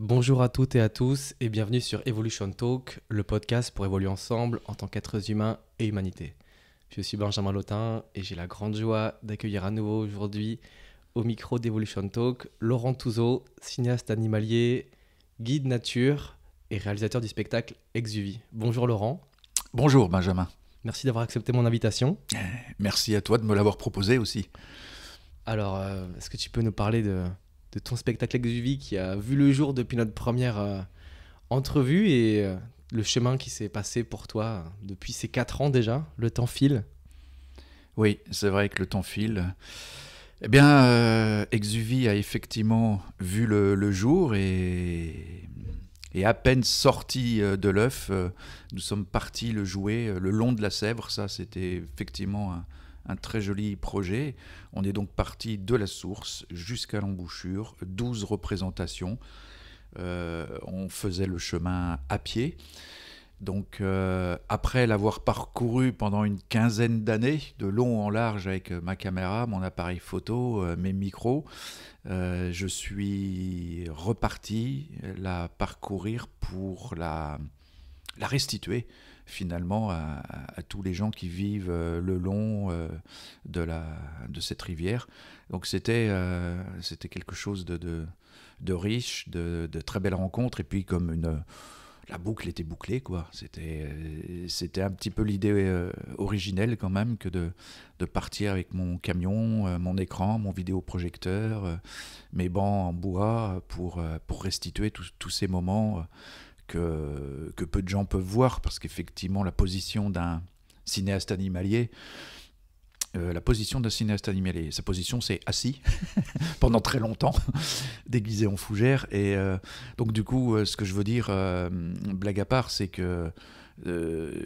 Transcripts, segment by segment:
Bonjour à toutes et à tous et bienvenue sur Evolution Talk, le podcast pour évoluer ensemble en tant qu'êtres humains et humanité. Je suis Benjamin Lotin et j'ai la grande joie d'accueillir à nouveau aujourd'hui au micro d'Evolution Talk Laurent Touzeau, cinéaste animalier, guide nature et réalisateur du spectacle Exuvie. Bonjour Laurent, Bonjour Benjamin, merci d'avoir accepté mon invitation. merci à toi de me l'avoir proposé aussi. Alors, est-ce que tu peux nous parler de ton spectacle Exuvie qui a vu le jour depuis notre première entrevue et le chemin qui s'est passé pour toi depuis ces 4 ans déjà, le temps file. Oui, c'est vrai que le temps file. Eh bien, Exuvie a effectivement vu le jour et à peine sorti de l'œuf, nous sommes partis le jouer le long de la Sèvre. Ça, c'était effectivement un très joli projet. On est donc parti de la source jusqu'à l'embouchure, 12 représentations. On faisait le chemin à pied. Donc, après l'avoir parcouru pendant une quinzaine d'années, de long en large avec ma caméra, mon appareil photo, mes micros, je suis reparti la parcourir pour la restituer finalement à tous les gens qui vivent le long de cette rivière. Donc c'était quelque chose de riche, de très belle rencontre, et puis la boucle était bouclée, quoi. C'était un petit peu l'idée originelle quand même que de partir avec mon camion, mon écran, mon vidéoprojecteur, mes bancs en bois pour restituer tous ces moments que peu de gens peuvent voir, parce qu'effectivement la position d'un cinéaste animalier, sa position c'est assis pendant très longtemps, déguisé en fougère. Et donc du coup, ce que je veux dire, blague à part, c'est que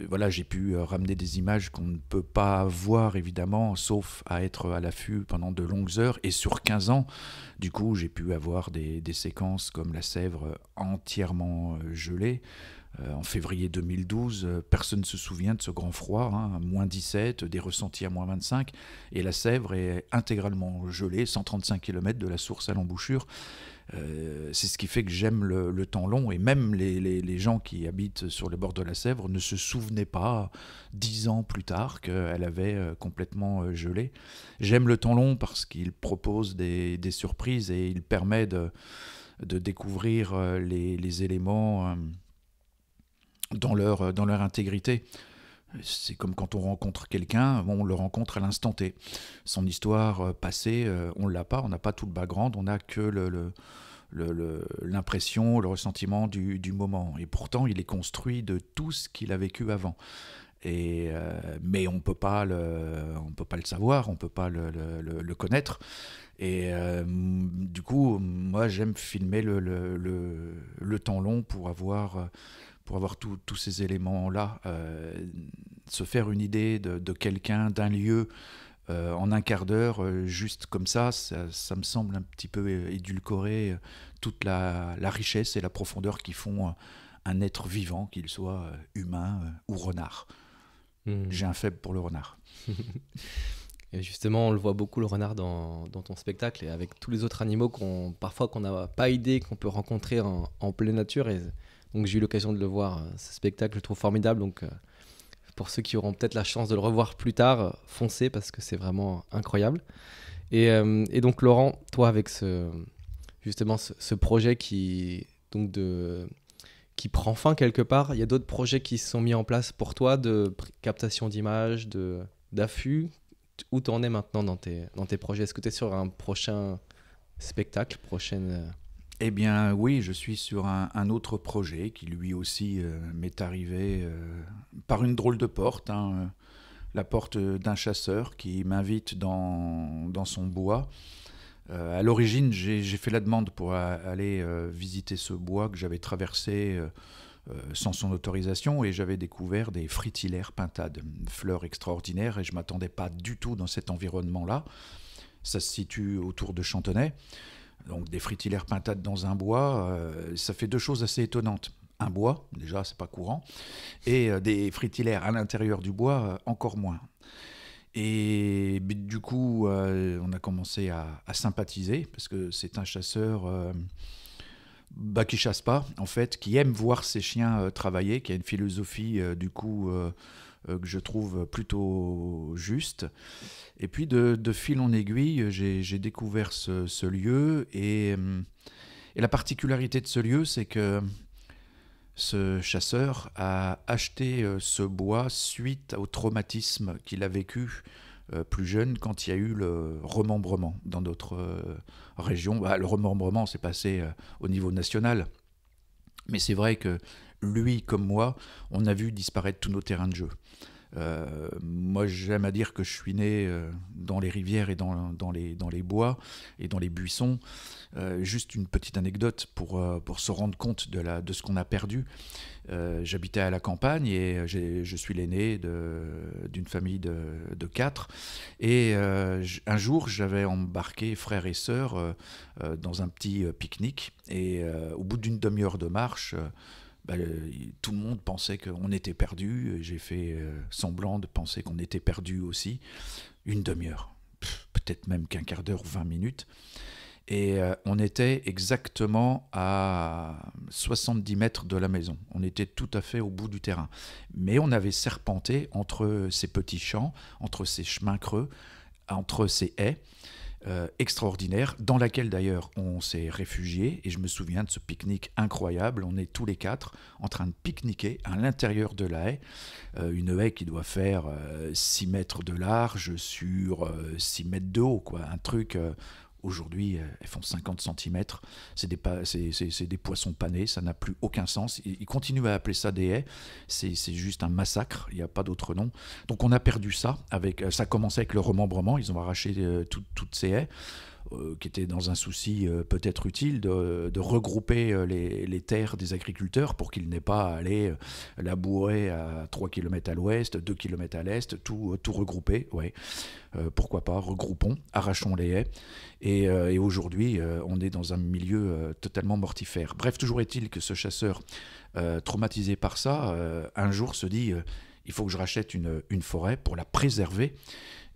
voilà, j'ai pu ramener des images qu'on ne peut pas voir évidemment, sauf à être à l'affût pendant de longues heures. Et sur 15 ans, du coup, j'ai pu avoir des séquences comme la Sèvre entièrement gelée. En février 2012, personne ne se souvient de ce grand froid, hein, -17, des ressentis à -25, et la Sèvre est intégralement gelée, 135 km de la source à l'embouchure. C'est ce qui fait que j'aime le temps long, et même les gens qui habitent sur le bord de la Sèvre ne se souvenaient pas 10 ans plus tard qu'elle avait complètement gelé. J'aime le temps long parce qu'il propose des surprises et il permet de découvrir les éléments dans leur intégrité. C'est comme quand on rencontre quelqu'un, on le rencontre à l'instant T. Son histoire passée, on l'a pas, on n'a pas tout le background, on n'a que l'impression, le ressentiment du moment. Et pourtant, il est construit de tout ce qu'il a vécu avant. Mais on peut pas le savoir, on peut pas le connaître. Et du coup, moi, j'aime filmer le temps long pour avoir tous ces éléments-là, se faire une idée de quelqu'un, d'un lieu, en un quart d'heure, juste comme ça me semble un petit peu édulcorer toute la richesse et la profondeur qui font un être vivant, qu'il soit humain ou renard. J'ai un faible pour le renard. Et justement, on le voit beaucoup le renard dans ton spectacle et avec tous les autres animaux parfois qu'on n'a pas idée qu'on peut rencontrer en pleine nature. Et donc j'ai eu l'occasion de le voir, ce spectacle, je le trouve formidable. Donc pour ceux qui auront peut-être la chance de le revoir plus tard, foncez parce que c'est vraiment incroyable. Et donc Laurent, toi avec ce projet qui prend fin quelque part, il y a d'autres projets qui se sont mis en place pour toi de captation d'images, d'affût. Où t'en es maintenant dans tes projets? Est-ce que tu es sur un prochain spectacle, prochaine... Eh bien oui, je suis sur un autre projet qui lui aussi m'est arrivé par une drôle de porte, hein, la porte d'un chasseur qui m'invite dans son bois. À l'origine, j'ai fait la demande pour aller visiter ce bois que j'avais traversé sans son autorisation, et j'avais découvert des fritillères pintades, une fleur extraordinaire, et je ne m'attendais pas du tout dans cet environnement-là. Ça se situe autour de Chantenay. Donc des fritillères pintades dans un bois, ça fait deux choses assez étonnantes. Un bois, déjà c'est pas courant, et des fritillères à l'intérieur du bois, encore moins. Et du coup, on a commencé à sympathiser, parce que c'est un chasseur qui chasse pas, en fait, qui aime voir ses chiens travailler, qui a une philosophie du coup que je trouve plutôt juste. Et puis de fil en aiguille, j'ai découvert ce lieu et la particularité de ce lieu, c'est que ce chasseur a acheté ce bois suite au traumatisme qu'il a vécu plus jeune quand il y a eu le remembrement dans notre région. Le remembrement s'est passé au niveau national, mais c'est vrai que lui comme moi, on a vu disparaître tous nos terrains de jeu. Moi, j'aime à dire que je suis né dans les rivières et dans les bois et dans les buissons. Juste une petite anecdote pour se rendre compte de ce qu'on a perdu. J'habitais à la campagne et je suis l'aîné d'une famille de 4. Et un jour, j'avais embarqué frères et sœurs dans un petit pique-nique. Et au bout d'une demi-heure de marche, tout le monde pensait qu'on était perdu. J'ai fait semblant de penser qu'on était perdu aussi. Une demi-heure, peut-être même qu'un quart d'heure, 20 minutes. Et on était exactement à 70 mètres de la maison. On était tout à fait au bout du terrain. Mais on avait serpenté entre ces petits champs, entre ces chemins creux, entre ces haies extraordinaires, dans laquelle d'ailleurs on s'est réfugié. Et je me souviens de ce pique-nique incroyable. On est tous les 4 en train de pique-niquer à l'intérieur de la haie. Une haie qui doit faire 6 mètres de large sur 6 mètres de haut, quoi. Un truc... Aujourd'hui, elles font 50 cm. C'est des poissons panés, ça n'a plus aucun sens. Ils continuent à appeler ça des haies. C'est juste un massacre, il n'y a pas d'autre nom. Donc on a perdu ça. Ça a commencé avec le remembrement. Ils ont arraché toutes ces haies, qui étaient dans un souci peut-être utile de regrouper les terres des agriculteurs pour qu'ils n'aient pas à aller labourer à 3 km à l'ouest, 2 km à l'est, tout regrouper. Ouais. Pourquoi pas, regroupons, arrachons les haies. Et aujourd'hui, on est dans un milieu totalement mortifère. Bref, toujours est-il que ce chasseur, traumatisé par ça, un jour se dit il faut que je rachète une forêt pour la préserver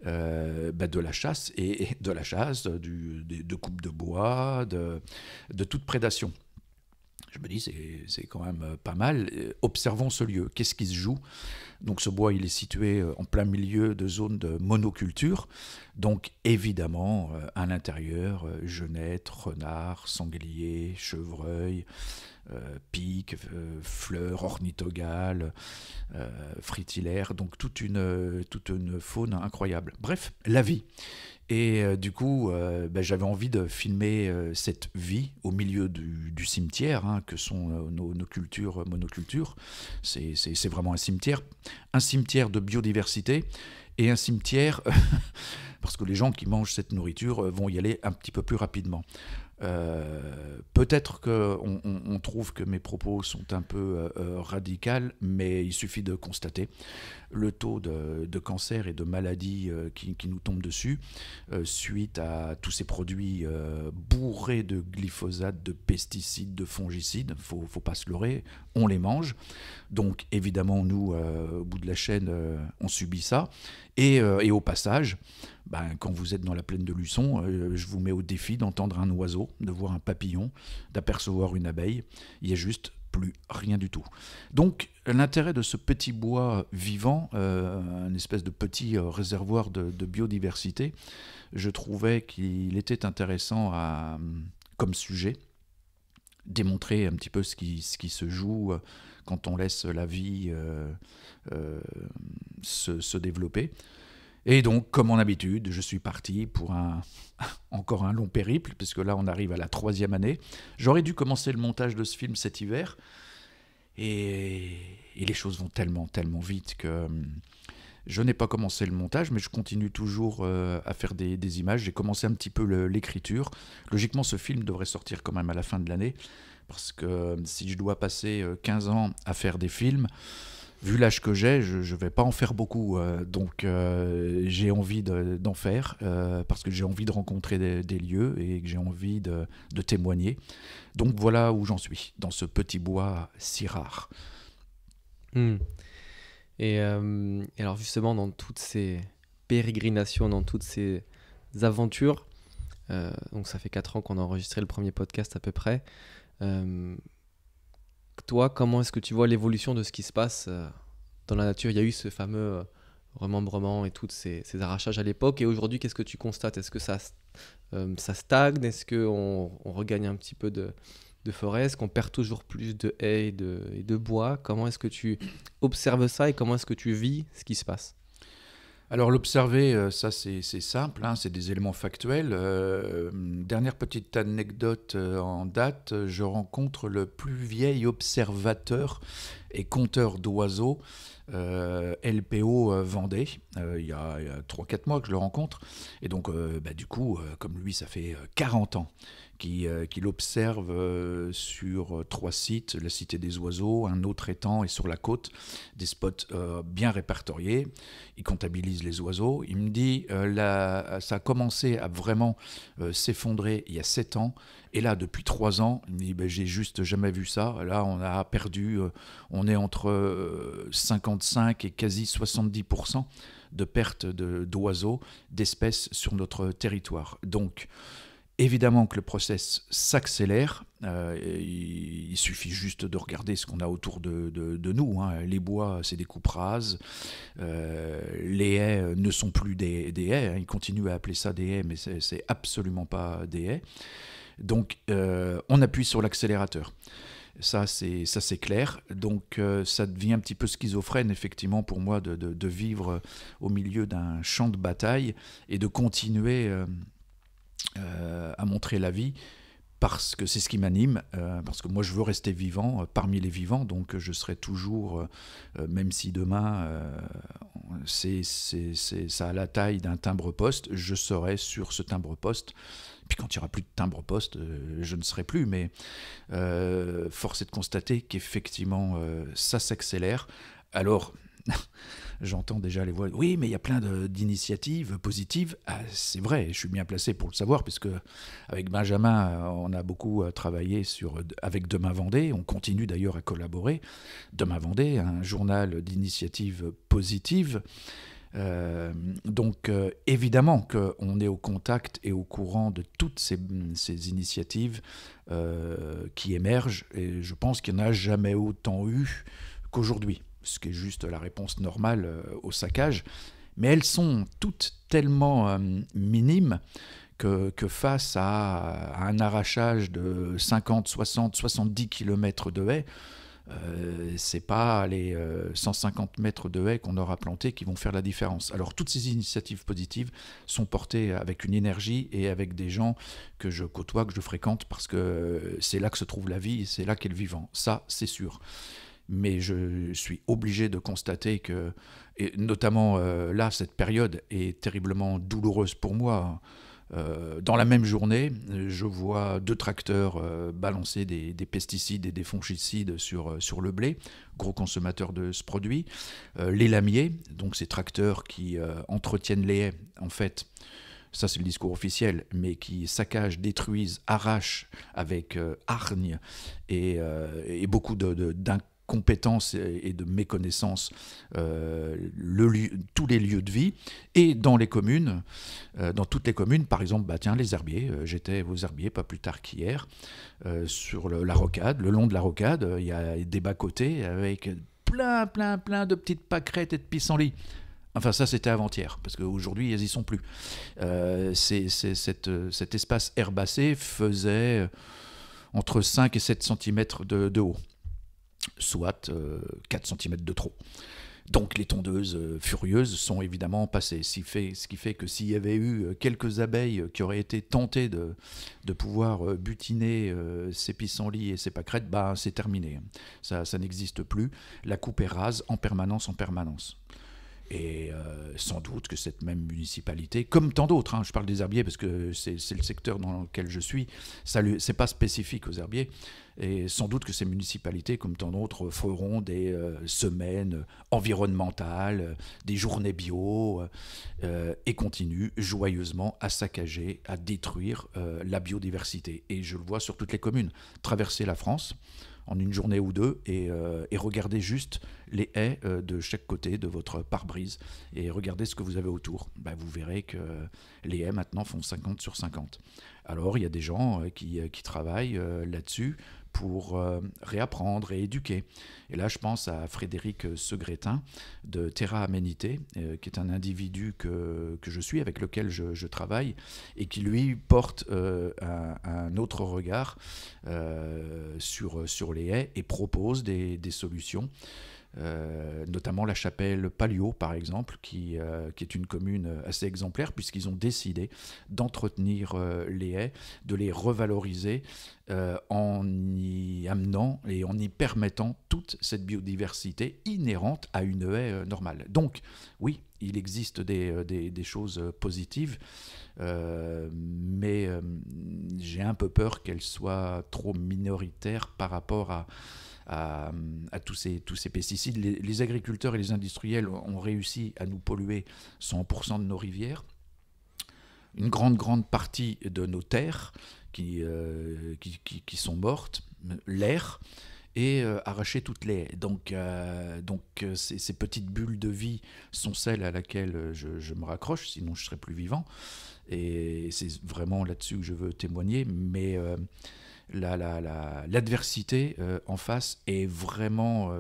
de la chasse, et de la chasse, de coupe de bois, de toute prédation. Je me dis, c'est quand même pas mal. Observons ce lieu. Qu'est-ce qui se joue ? Donc ce bois, il est situé en plein milieu de zones de monoculture. Donc évidemment, à l'intérieur, genettes, renards, sangliers, chevreuils, pics, fleurs, ornithogales, fritillaires. Donc toute une faune incroyable. Bref, la vie. Et du coup, j'avais envie de filmer cette vie au milieu du cimetière, hein, que sont nos cultures, monocultures. C'est vraiment un cimetière de biodiversité et un cimetière, parce que les gens qui mangent cette nourriture vont y aller un petit peu plus rapidement. Peut-être qu'on trouve que mes propos sont un peu radicaux, mais il suffit de constater le taux de cancer et de maladies qui nous tombent dessus suite à tous ces produits bourrés de glyphosate, de pesticides, de fongicides. Faut pas se leurrer, on les mange. Donc évidemment, nous, au bout de la chaîne, on subit ça. Et au passage, quand vous êtes dans la plaine de Luçon, je vous mets au défi d'entendre un oiseau, de voir un papillon, d'apercevoir une abeille. Il n'y a juste plus rien du tout. Donc l'intérêt de ce petit bois vivant, un espèce de petit réservoir de biodiversité, je trouvais qu'il était intéressant comme sujet, démontrer un petit peu ce qui se joue quand on laisse la vie se développer. Et donc, comme en habitude, je suis parti pour encore un long périple, puisque là, on arrive à la 3e année. J'aurais dû commencer le montage de ce film cet hiver, et les choses vont tellement, tellement vite que je n'ai pas commencé le montage, mais je continue toujours à faire des images. J'ai commencé un petit peu l'écriture. Logiquement, ce film devrait sortir quand même à la fin de l'année, parce que si je dois passer 15 ans à faire des films, vu l'âge que j'ai, je ne vais pas en faire beaucoup. Donc j'ai envie d'en faire, parce que j'ai envie de rencontrer des lieux et que j'ai envie de témoigner. Donc voilà où j'en suis, dans ce petit bois si rare. Et alors justement, dans toutes ces pérégrinations, dans toutes ces aventures, donc ça fait 4 ans qu'on a enregistré le premier podcast à peu près, Euh, Toi, comment est-ce que tu vois l'évolution de ce qui se passe dans la nature? Il y a eu ce fameux remembrement et tous ces arrachages à l'époque. Et aujourd'hui, qu'est-ce que tu constates? Est-ce que ça stagne? Est-ce qu'on regagne un petit peu de forêt? Est-ce qu'on perd toujours plus de haies et de bois? Comment est-ce que tu observes ça et comment est-ce que tu vis ce qui se passe? Alors l'observer, ça c'est simple, hein, c'est des éléments factuels. Dernière petite anecdote en date, je rencontre le plus vieil observateur et compteur d'oiseaux, LPO Vendée. Il y a 3-4 mois que je le rencontre. Et donc du coup, comme lui, ça fait 40 ans qu'il observe sur 3 sites, la Cité des Oiseaux, un autre étang et sur la côte, des spots bien répertoriés. Il comptabilise les oiseaux. Il me dit, ça a commencé à vraiment s'effondrer il y a 7 ans. Et là, depuis 3 ans, il me dit, j'ai juste jamais vu ça. Là, on a perdu, on est entre 55 et quasi 70% de perte d'oiseaux, d'espèces sur notre territoire. Donc, évidemment que le process s'accélère. Il suffit juste de regarder ce qu'on a autour de nous. Hein. Les bois, c'est des coupes rases. Les haies ne sont plus des haies. Hein. Ils continuent à appeler ça des haies, mais c'est absolument pas des haies. Donc, on appuie sur l'accélérateur. Ça, c'est clair. Donc, ça devient un petit peu schizophrène, effectivement, pour moi, de vivre au milieu d'un champ de bataille et de continuer à montrer la vie, parce que c'est ce qui m'anime, parce que moi je veux rester vivant parmi les vivants, donc je serai toujours, même si demain ça a la taille d'un timbre-poste, je serai sur ce timbre-poste. Puis quand il n'y aura plus de timbre-poste, je ne serai plus, mais force est de constater qu'effectivement ça s'accélère. Alors j'entends déjà les voix. Oui, mais il y a plein d'initiatives positives. Ah, c'est vrai, je suis bien placé pour le savoir, puisque avec Benjamin, on a beaucoup travaillé avec Demain Vendée. On continue d'ailleurs à collaborer. Demain Vendée, un journal d'initiatives positives. Donc évidemment qu'on est au contact et au courant de toutes ces initiatives qui émergent. Et je pense qu'il n'y en a jamais autant eu qu'aujourd'hui, ce qui est juste la réponse normale au saccage, mais elles sont toutes tellement minimes que face à un arrachage de 50, 60, 70 km de haies, c'est pas les 150 mètres de haies qu'on aura plantés qui vont faire la différence. Alors toutes ces initiatives positives sont portées avec une énergie et avec des gens que je côtoie, que je fréquente, parce que c'est là que se trouve la vie, c'est là qu'est le vivant. Ça, c'est sûr. Mais je suis obligé de constater que, et notamment là, cette période est terriblement douloureuse pour moi. Dans la même journée, je vois 2 tracteurs balancer des pesticides et des fongicides sur le blé, gros consommateurs de ce produit. Les lamiers, donc ces tracteurs qui entretiennent les haies, en fait, ça c'est le discours officiel, mais qui saccagent, détruisent, arrachent avec hargne et beaucoup d'incompétence et de méconnaissance tous les lieux de vie. Et dans les communes, dans toutes les communes, par exemple, les herbiers, j'étais aux herbiers pas plus tard qu'hier, sur la rocade, le long de la rocade, il y a des bas-côtés avec plein de petites pâquerettes et de pissenlits. Enfin, ça, c'était avant-hier, parce qu'aujourd'hui, elles n'y sont plus. Cet espace herbacé faisait entre 5 et 7 cm de haut, soit 4 cm de trop. Donc les tondeuses furieuses sont évidemment passées, ce qui fait que s'il y avait eu quelques abeilles qui auraient été tentées de pouvoir butiner ces pissenlits et ces pâquerettes, c'est terminé. Ça n'existe plus. La coupe est rase en permanence. Et sans doute que cette même municipalité, comme tant d'autres, je parle des herbiers parce que c'est le secteur dans lequel je suis, c'est pas spécifique aux herbiers, et sans doute que ces municipalités, comme tant d'autres, feront des semaines environnementales, des journées bio, et continuent joyeusement à saccager, à détruire la biodiversité. Et je le vois sur toutes les communes. Traverser la France en une journée ou deux et regardez juste les haies de chaque côté de votre pare-brise et regardez ce que vous avez autour. Vous verrez que les haies maintenant font 50 sur 50. Alors il y a des gens qui travaillent là-dessus, pour réapprendre et éduquer. Et là, je pense à Frédéric Segretin de Terra Aménité, qui est un individu que je suis, avec lequel je travaille, et qui, lui, porte un autre regard sur les haies et propose des solutions. Notamment la chapelle Palio, par exemple, qui est une commune assez exemplaire, puisqu'ils ont décidé d'entretenir les haies, de les revaloriser en y amenant et en y permettant toute cette biodiversité inhérente à une haie normale. Donc, oui, il existe des choses positives, mais j'ai un peu peur qu'elles soient trop minoritaires par rapport à tous ces pesticides. Les agriculteurs et les industriels ont réussi à nous polluer 100% de nos rivières, une grande partie de nos terres qui sont mortes, l'air, et arracher toutes les haies. Donc ces petites bulles de vie sont celles à laquelle je me raccroche, sinon je ne serais plus vivant. Et c'est vraiment là-dessus que je veux témoigner, mais l'adversité en face est vraiment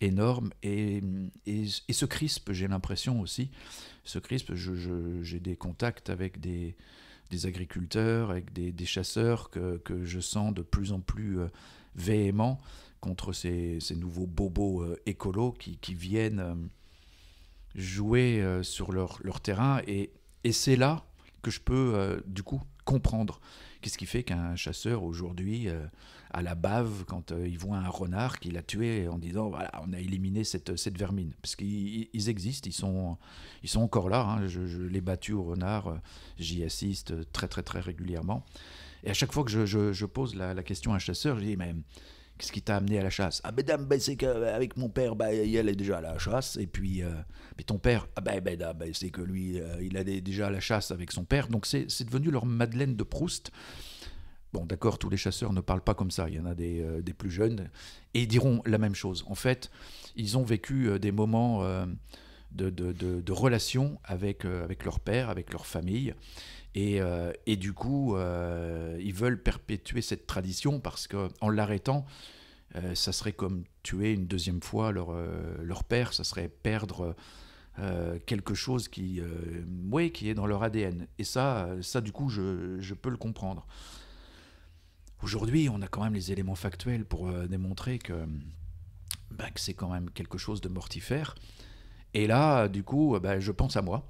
énorme et se crispe, j'ai l'impression aussi. Se crispe, j'ai des contacts avec des agriculteurs, avec des chasseurs que je sens de plus en plus véhéments contre ces nouveaux bobos écolos qui viennent jouer sur leur terrain. Et c'est là que je peux du coup comprendre. Qu'est-ce qui fait qu'un chasseur aujourd'hui a la bave quand il voit un renard qu'il a tué en disant voilà, on a éliminé cette vermine? Parce qu'ils existent, ils sont encore là. Hein. Je l'ai battu au renard, j'y assiste très régulièrement. Et à chaque fois que je pose la question à un chasseur, je dis mais qu'est-ce qui t'a amené à la chasse? Ah ben c'est qu'avec mon père, il allait déjà à la chasse. Et puis, mais ton père, c'est que lui, il allait déjà à la chasse avec son père. Donc c'est devenu leur Madeleine de Proust. Bon, d'accord, tous les chasseurs ne parlent pas comme ça. Il y en a des plus jeunes. Et ils diront la même chose. En fait, ils ont vécu des moments de relation avec leur père, avec leur famille. Et du coup, ils veulent perpétuer cette tradition parce qu'en l'arrêtant, ça serait comme tuer une deuxième fois leur père, ça serait perdre quelque chose qui est dans leur ADN. Et ça du coup, je peux le comprendre. Aujourd'hui, on a quand même les éléments factuels pour démontrer que c'est quand même quelque chose de mortifère. Et là, du coup, je pense à moi.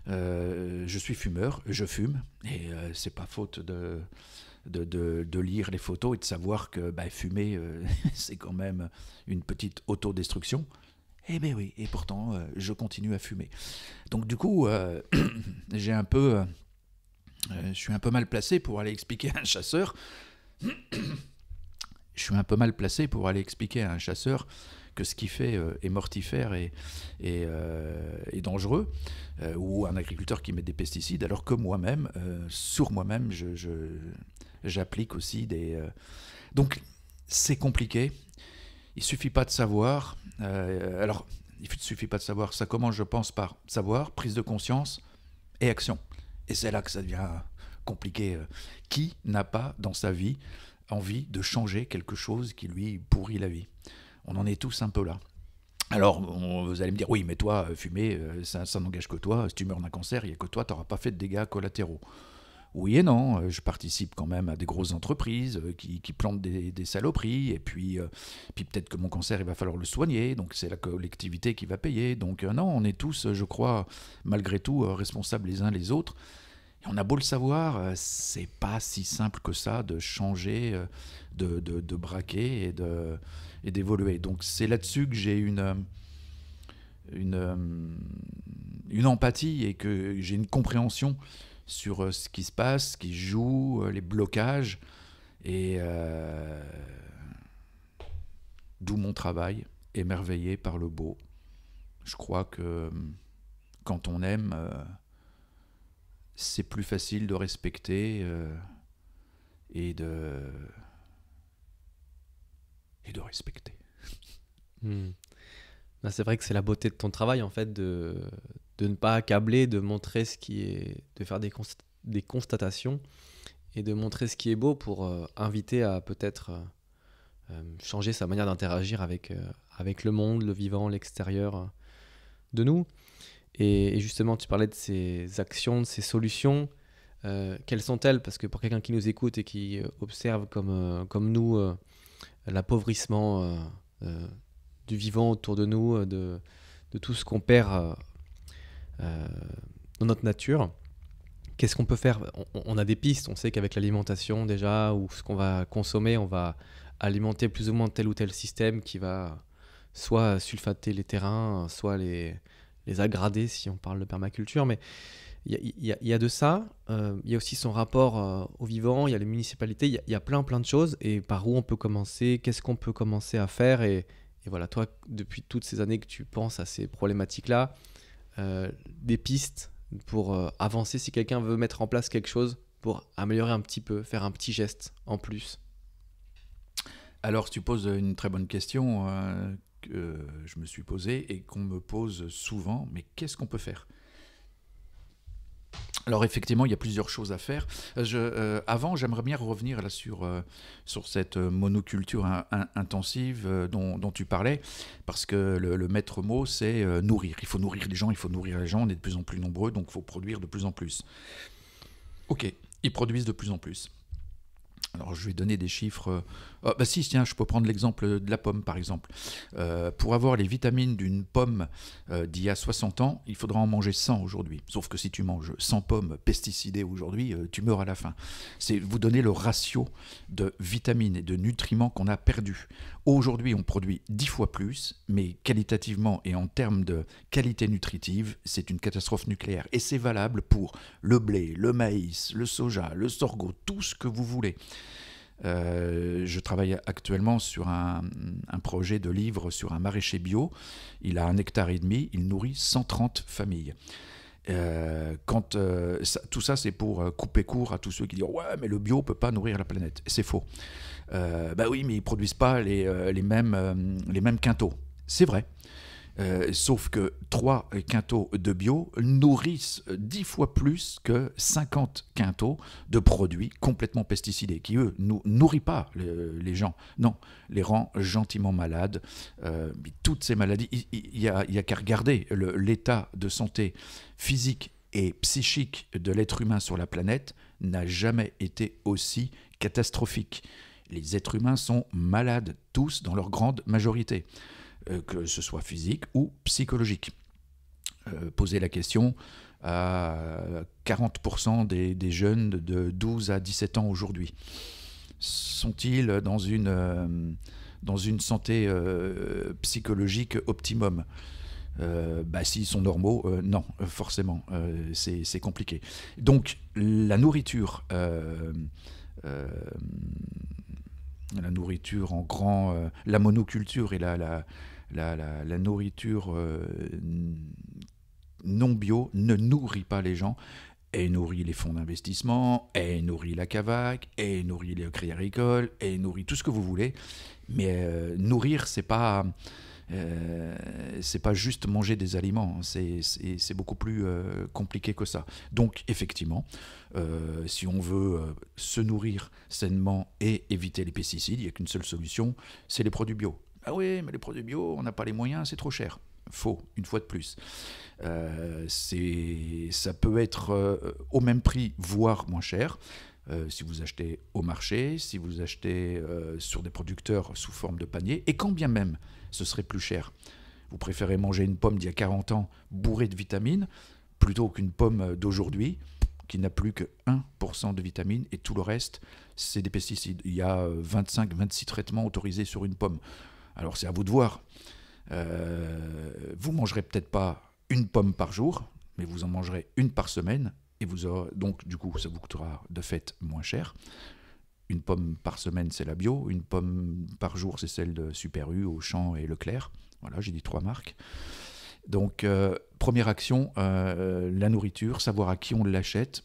Je suis fumeur, je fume, et c'est pas faute de lire les photos et de savoir que fumer, c'est quand même une petite autodestruction. Eh bien oui, et pourtant, je continue à fumer. Donc du coup, je suis un peu mal placé pour aller expliquer à un chasseur. Je suis un peu mal placé pour aller expliquer à un chasseur que ce qu'il fait est mortifère et dangereux, ou un agriculteur qui met des pesticides, alors que moi-même, sur moi-même, j'applique aussi des... Donc, c'est compliqué. Il ne suffit pas de savoir. Alors, il ne suffit pas de savoir. Ça commence, je pense, par savoir, prise de conscience et action. Et c'est là que ça devient compliqué. Qui n'a pas, dans sa vie, envie de changer quelque chose qui lui pourrit la vie? On en est tous un peu là. Alors, vous allez me dire, oui, mais toi, fumer, ça n'engage que toi. Si tu meurs d'un cancer, il n'y a que toi, tu n'auras pas fait de dégâts collatéraux. Oui et non, je participe quand même à des grosses entreprises qui plantent des saloperies, et puis peut-être que mon cancer, il va falloir le soigner, donc c'est la collectivité qui va payer. Donc non, on est tous, je crois, malgré tout, responsables les uns les autres. Et on a beau le savoir, c'est pas si simple que ça de changer, de braquer et d'évoluer. Donc c'est là-dessus que j'ai une empathie et que j'ai une compréhension sur ce qui se passe, ce qui joue, les blocages, et d'où mon travail, émerveillé par le beau. Je crois que quand on aime, c'est plus facile de respecter et de respecter. C'est vrai que c'est la beauté de ton travail, en fait, de ne pas accabler, de montrer ce qui est, de faire des constatations et de montrer ce qui est beau pour inviter à peut-être changer sa manière d'interagir avec le monde, le vivant, l'extérieur de nous. Et justement, tu parlais de ces actions, de ces solutions. Quelles sont-elles? Parce que pour quelqu'un qui nous écoute et qui observe comme nous l'appauvrissement du vivant autour de nous, de tout ce qu'on perd dans notre nature, qu'est-ce qu'on peut faire? On a des pistes, on sait qu'avec l'alimentation déjà, ou ce qu'on va consommer, on va alimenter plus ou moins tel ou tel système qui va soit sulfater les terrains, soit les aggrader si on parle de permaculture. Mais il y a de ça, il y a aussi son rapport au vivant, il y a les municipalités, il y a plein de choses. Et par où on peut commencer? Qu'est-ce qu'on peut commencer à faire? Et voilà, toi, depuis toutes ces années que tu penses à ces problématiques-là, des pistes pour avancer si quelqu'un veut mettre en place quelque chose pour améliorer un petit peu, faire un petit geste en plus. Alors, tu poses une très bonne question que je me suis posée et qu'on me pose souvent, mais qu'est-ce qu'on peut faire? Alors effectivement, il y a plusieurs choses à faire. Avant, j'aimerais bien revenir là sur cette monoculture intensive dont tu parlais, parce que le maître mot, c'est nourrir. Il faut nourrir les gens, on est de plus en plus nombreux, donc il faut produire de plus en plus. Ok, ils produisent de plus en plus. Alors je vais donner des chiffres. Si, tiens, je peux prendre l'exemple de la pomme par exemple. Pour avoir les vitamines d'une pomme d'il y a 60 ans, il faudra en manger 100 aujourd'hui. Sauf que si tu manges 100 pommes pesticidées aujourd'hui, tu meurs à la fin. C'est vous donner le ratio de vitamines et de nutriments qu'on a perdus. Aujourd'hui, on produit 10 fois plus, mais qualitativement et en termes de qualité nutritive, c'est une catastrophe nucléaire. Et c'est valable pour le blé, le maïs, le soja, le sorgho, tout ce que vous voulez. Je travaille actuellement sur un projet de livre sur un maraîcher bio. Il a 1,5 hectare, il nourrit 130 familles. Tout ça, c'est pour couper court à tous ceux qui disent « Ouais, mais le bio ne peut pas nourrir la planète ». C'est faux. Oui, mais ils ne produisent pas les mêmes quintaux. C'est vrai. Sauf que 3 quintaux de bio nourrissent 10 fois plus que 50 quintaux de produits complètement pesticidés, qui eux ne nourrissent pas les gens, non, les rend gentiment malades. Mais toutes ces maladies, il y a qu'à regarder l'état de santé physique et psychique de l'être humain sur la planète n'a jamais été aussi catastrophique. Les êtres humains sont malades, tous, dans leur grande majorité. Que ce soit physique ou psychologique. Poser la question à 40% des jeunes de 12 à 17 ans aujourd'hui. Sont-ils dans une santé psychologique optimum? S'ils sont normaux, non, forcément, c'est compliqué. Donc, la nourriture en grand... la monoculture et la nourriture non bio ne nourrit pas les gens. Elle nourrit les fonds d'investissement, elle nourrit la CAVAC, elle nourrit les crédits agricoles, elle nourrit tout ce que vous voulez. Mais nourrir, c'est pas juste manger des aliments, c'est beaucoup plus compliqué que ça. Donc effectivement, si on veut se nourrir sainement et éviter les pesticides, il n'y a qu'une seule solution, c'est les produits bio. Ah oui, mais les produits bio, on n'a pas les moyens, c'est trop cher. Faux, une fois de plus. Ça peut être au même prix, voire moins cher. Si vous achetez au marché, si vous achetez sur des producteurs sous forme de panier, et quand bien même ce serait plus cher. Vous préférez manger une pomme d'il y a 40 ans bourrée de vitamines plutôt qu'une pomme d'aujourd'hui qui n'a plus que 1% de vitamines et tout le reste, c'est des pesticides. Il y a 25-26 traitements autorisés sur une pomme. Alors c'est à vous de voir. Vous mangerez peut-être pas une pomme par jour, mais vous en mangerez une par semaine et vous aurez, donc du coup ça vous coûtera de fait moins cher. Une pomme par semaine c'est la bio, une pomme par jour c'est celle de Super U, Auchan et Leclerc. Voilà, j'ai dit 3 marques. Donc première action, la nourriture, savoir à qui on l'achète,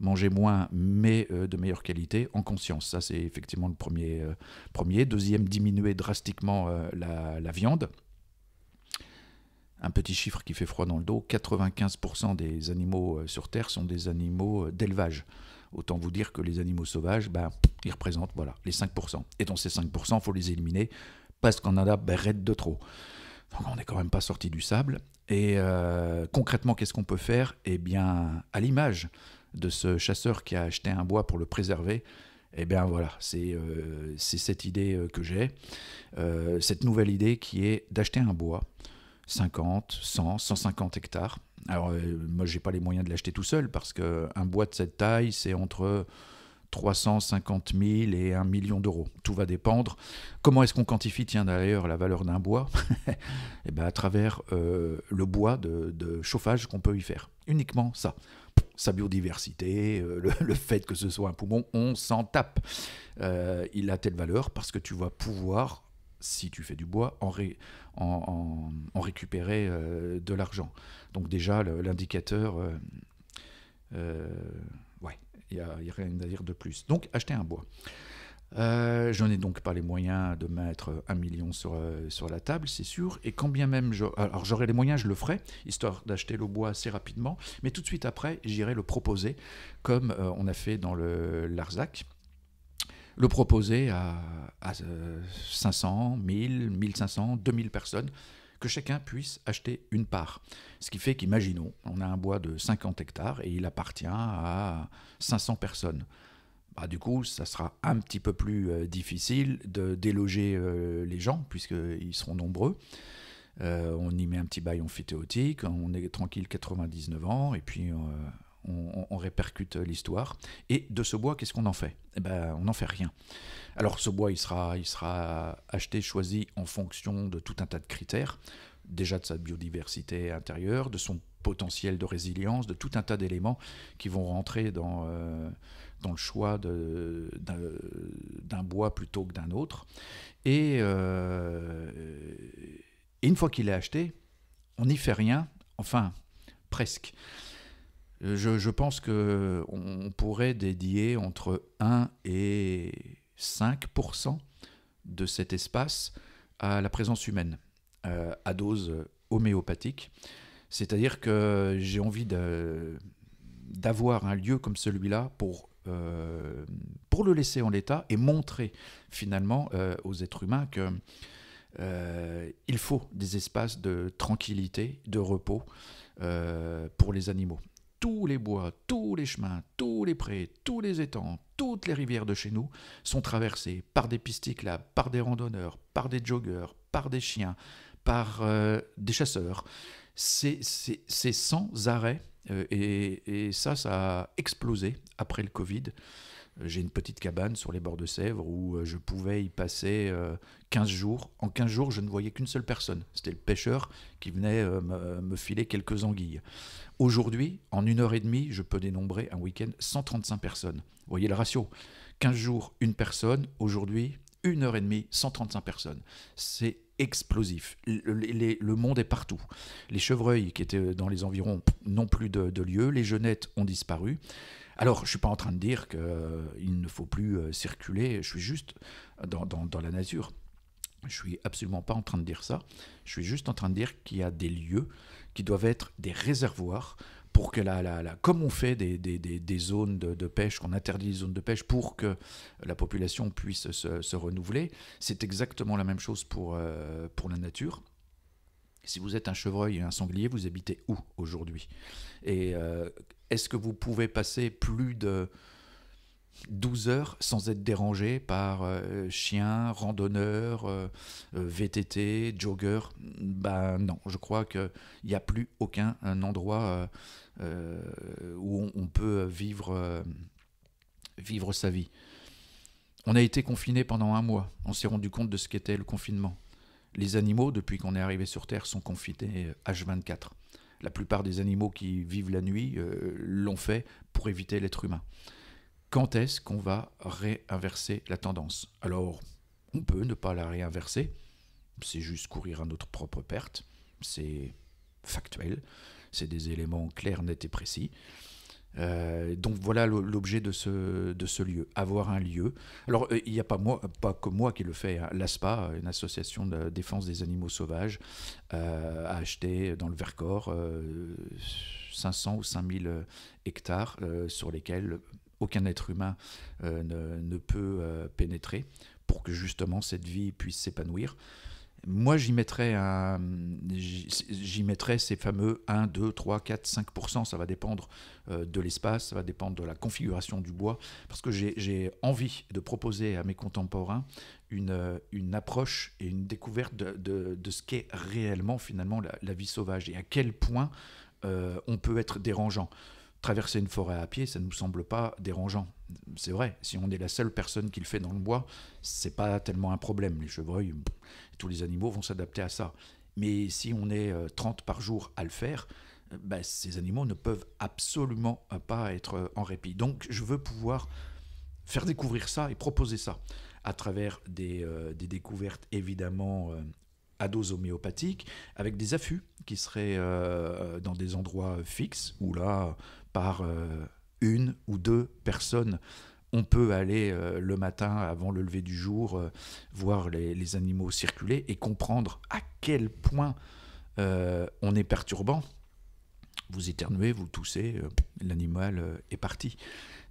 manger moins mais de meilleure qualité en conscience. Ça c'est effectivement le premier. Deuxième, diminuer drastiquement la viande. Un petit chiffre qui fait froid dans le dos, 95% des animaux sur Terre sont des animaux d'élevage. Autant vous dire que les animaux sauvages, ils représentent les 5%. Et dans ces 5%, il faut les éliminer parce qu'on en a raide de trop. Donc on n'est quand même pas sorti du sable. Et concrètement, qu'est-ce qu'on peut faire ? Eh bien, à l'image de ce chasseur qui a acheté un bois pour le préserver, eh bien voilà, c'est cette idée que j'ai, cette nouvelle idée qui est d'acheter un bois, 50, 100, 150 hectares. Alors moi, j'ai pas les moyens de l'acheter tout seul parce qu'un bois de cette taille, c'est entre 350 000 et 1 million d'euros. Tout va dépendre. Comment est-ce qu'on quantifie, tiens d'ailleurs, la valeur d'un bois ? Eh bien, à travers le bois de chauffage qu'on peut y faire. Uniquement ça. Sa biodiversité, le fait que ce soit un poumon, on s'en tape. Il a telle valeur parce que tu vas pouvoir, si tu fais du bois, en récupérer de l'argent. Donc déjà, l'indicateur... ouais. Il n'y a rien à dire de plus. Donc, acheter un bois. Je n'ai donc pas les moyens de mettre 1 million sur la table, c'est sûr. Et quand bien même j'aurais les moyens, je le ferai, histoire d'acheter le bois assez rapidement. Mais tout de suite après, j'irai le proposer, comme on a fait dans le Larzac. Le proposer à 500, 1000, 1500, 2000 personnes, que chacun puisse acheter une part. Ce qui fait qu'imaginons, on a un bois de 50 hectares et il appartient à 500 personnes. Du coup, ça sera un petit peu plus difficile de déloger les gens, puisqu'ils seront nombreux. On y met un petit bail amphithéotique, on est tranquille 99 ans, et puis on répercute l'histoire. Et de ce bois, qu'est-ce qu'on en fait ? On n'en fait rien. Alors ce bois, il sera acheté, choisi en fonction de tout un tas de critères, déjà de sa biodiversité intérieure, de son potentiel de résilience, de tout un tas d'éléments qui vont rentrer dans le choix d'un bois plutôt que d'un autre. Et une fois qu'il est acheté, on n'y fait rien, enfin presque. Je pense qu'on pourrait dédier entre 1 et 5% de cet espace à la présence humaine, à dose homéopathique. C'est-à-dire que j'ai envie d'avoir un lieu comme celui-là pour le laisser en l'état et montrer finalement aux êtres humains qu'il faut des espaces de tranquillité, de repos pour les animaux. Tous les bois, tous les chemins, tous les prés, tous les étangs, toutes les rivières de chez nous sont traversées par des pistes-cyclables, par des randonneurs, par des joggeurs, par des chiens, par des chasseurs. C'est sans arrêt et ça a explosé après le Covid. J'ai une petite cabane sur les bords de Sèvres où je pouvais y passer 15 jours. En 15 jours, je ne voyais qu'une seule personne. C'était le pêcheur qui venait me filer quelques anguilles. Aujourd'hui, en 1h30, je peux dénombrer un week-end 135 personnes. Vous voyez le ratio. 15 jours, une personne. Aujourd'hui, 1h30, 135 personnes. C'est explosif. Le monde est partout. Les chevreuils qui étaient dans les environs n'ont plus de lieu. Les genettes ont disparu. Alors, je ne suis pas en train de dire qu'il ne faut plus circuler. Je suis juste dans la nature. Je ne suis absolument pas en train de dire ça. Je suis juste en train de dire qu'il y a des lieux qui doivent être des réservoirs pour que comme on fait des zones de pêche, qu'on interdit les zones de pêche pour que la population puisse se renouveler, c'est exactement la même chose pour la nature. Si vous êtes un chevreuil et un sanglier, vous habitez où aujourd'hui ? Et est-ce que vous pouvez passer plus de 12 heures sans être dérangé par chiens, randonneurs, VTT, joggeurs? Non, je crois qu'il n'y a plus aucun endroit où on peut vivre sa vie. On a été confiné pendant 1 mois. On s'est rendu compte de ce qu'était le confinement. Les animaux, depuis qu'on est arrivé sur Terre, sont confinés H24. La plupart des animaux qui vivent la nuit l'ont fait pour éviter l'être humain. Quand est-ce qu'on va réinverser la tendance ? Alors, on peut ne pas la réinverser. C'est juste courir à notre propre perte. C'est factuel. C'est des éléments clairs, nets et précis. Donc voilà l'objet de ce lieu, avoir un lieu. Alors il n'y a pas que moi qui le fais, hein. L'ASPA, une association de défense des animaux sauvages, a acheté dans le Vercors 500 ou 5000 hectares sur lesquels aucun être humain ne peut pénétrer pour que justement cette vie puisse s'épanouir. Moi, j'y mettrais ces fameux 1, 2, 3, 4, 5%. Ça va dépendre de l'espace, ça va dépendre de la configuration du bois. Parce que j'ai envie de proposer à mes contemporains une approche et une découverte de ce qu'est réellement, finalement, la vie sauvage. Et à quel point on peut être dérangeant. Traverser une forêt à pied, ça ne nous semble pas dérangeant. C'est vrai, si on est la seule personne qui le fait dans le bois, c'est pas tellement un problème. Les chevreuils, tous les animaux vont s'adapter à ça. Mais si on est 30 par jour à le faire, ces animaux ne peuvent absolument pas être en répit. Donc je veux pouvoir faire découvrir ça et proposer ça à travers des découvertes évidemment à dose homéopathique, avec des affûts qui seraient dans des endroits fixes, où là, par une ou deux personnes, on peut aller le matin, avant le lever du jour, voir les animaux circuler et comprendre à quel point on est perturbant. Vous éternuez, vous toussez, l'animal est parti.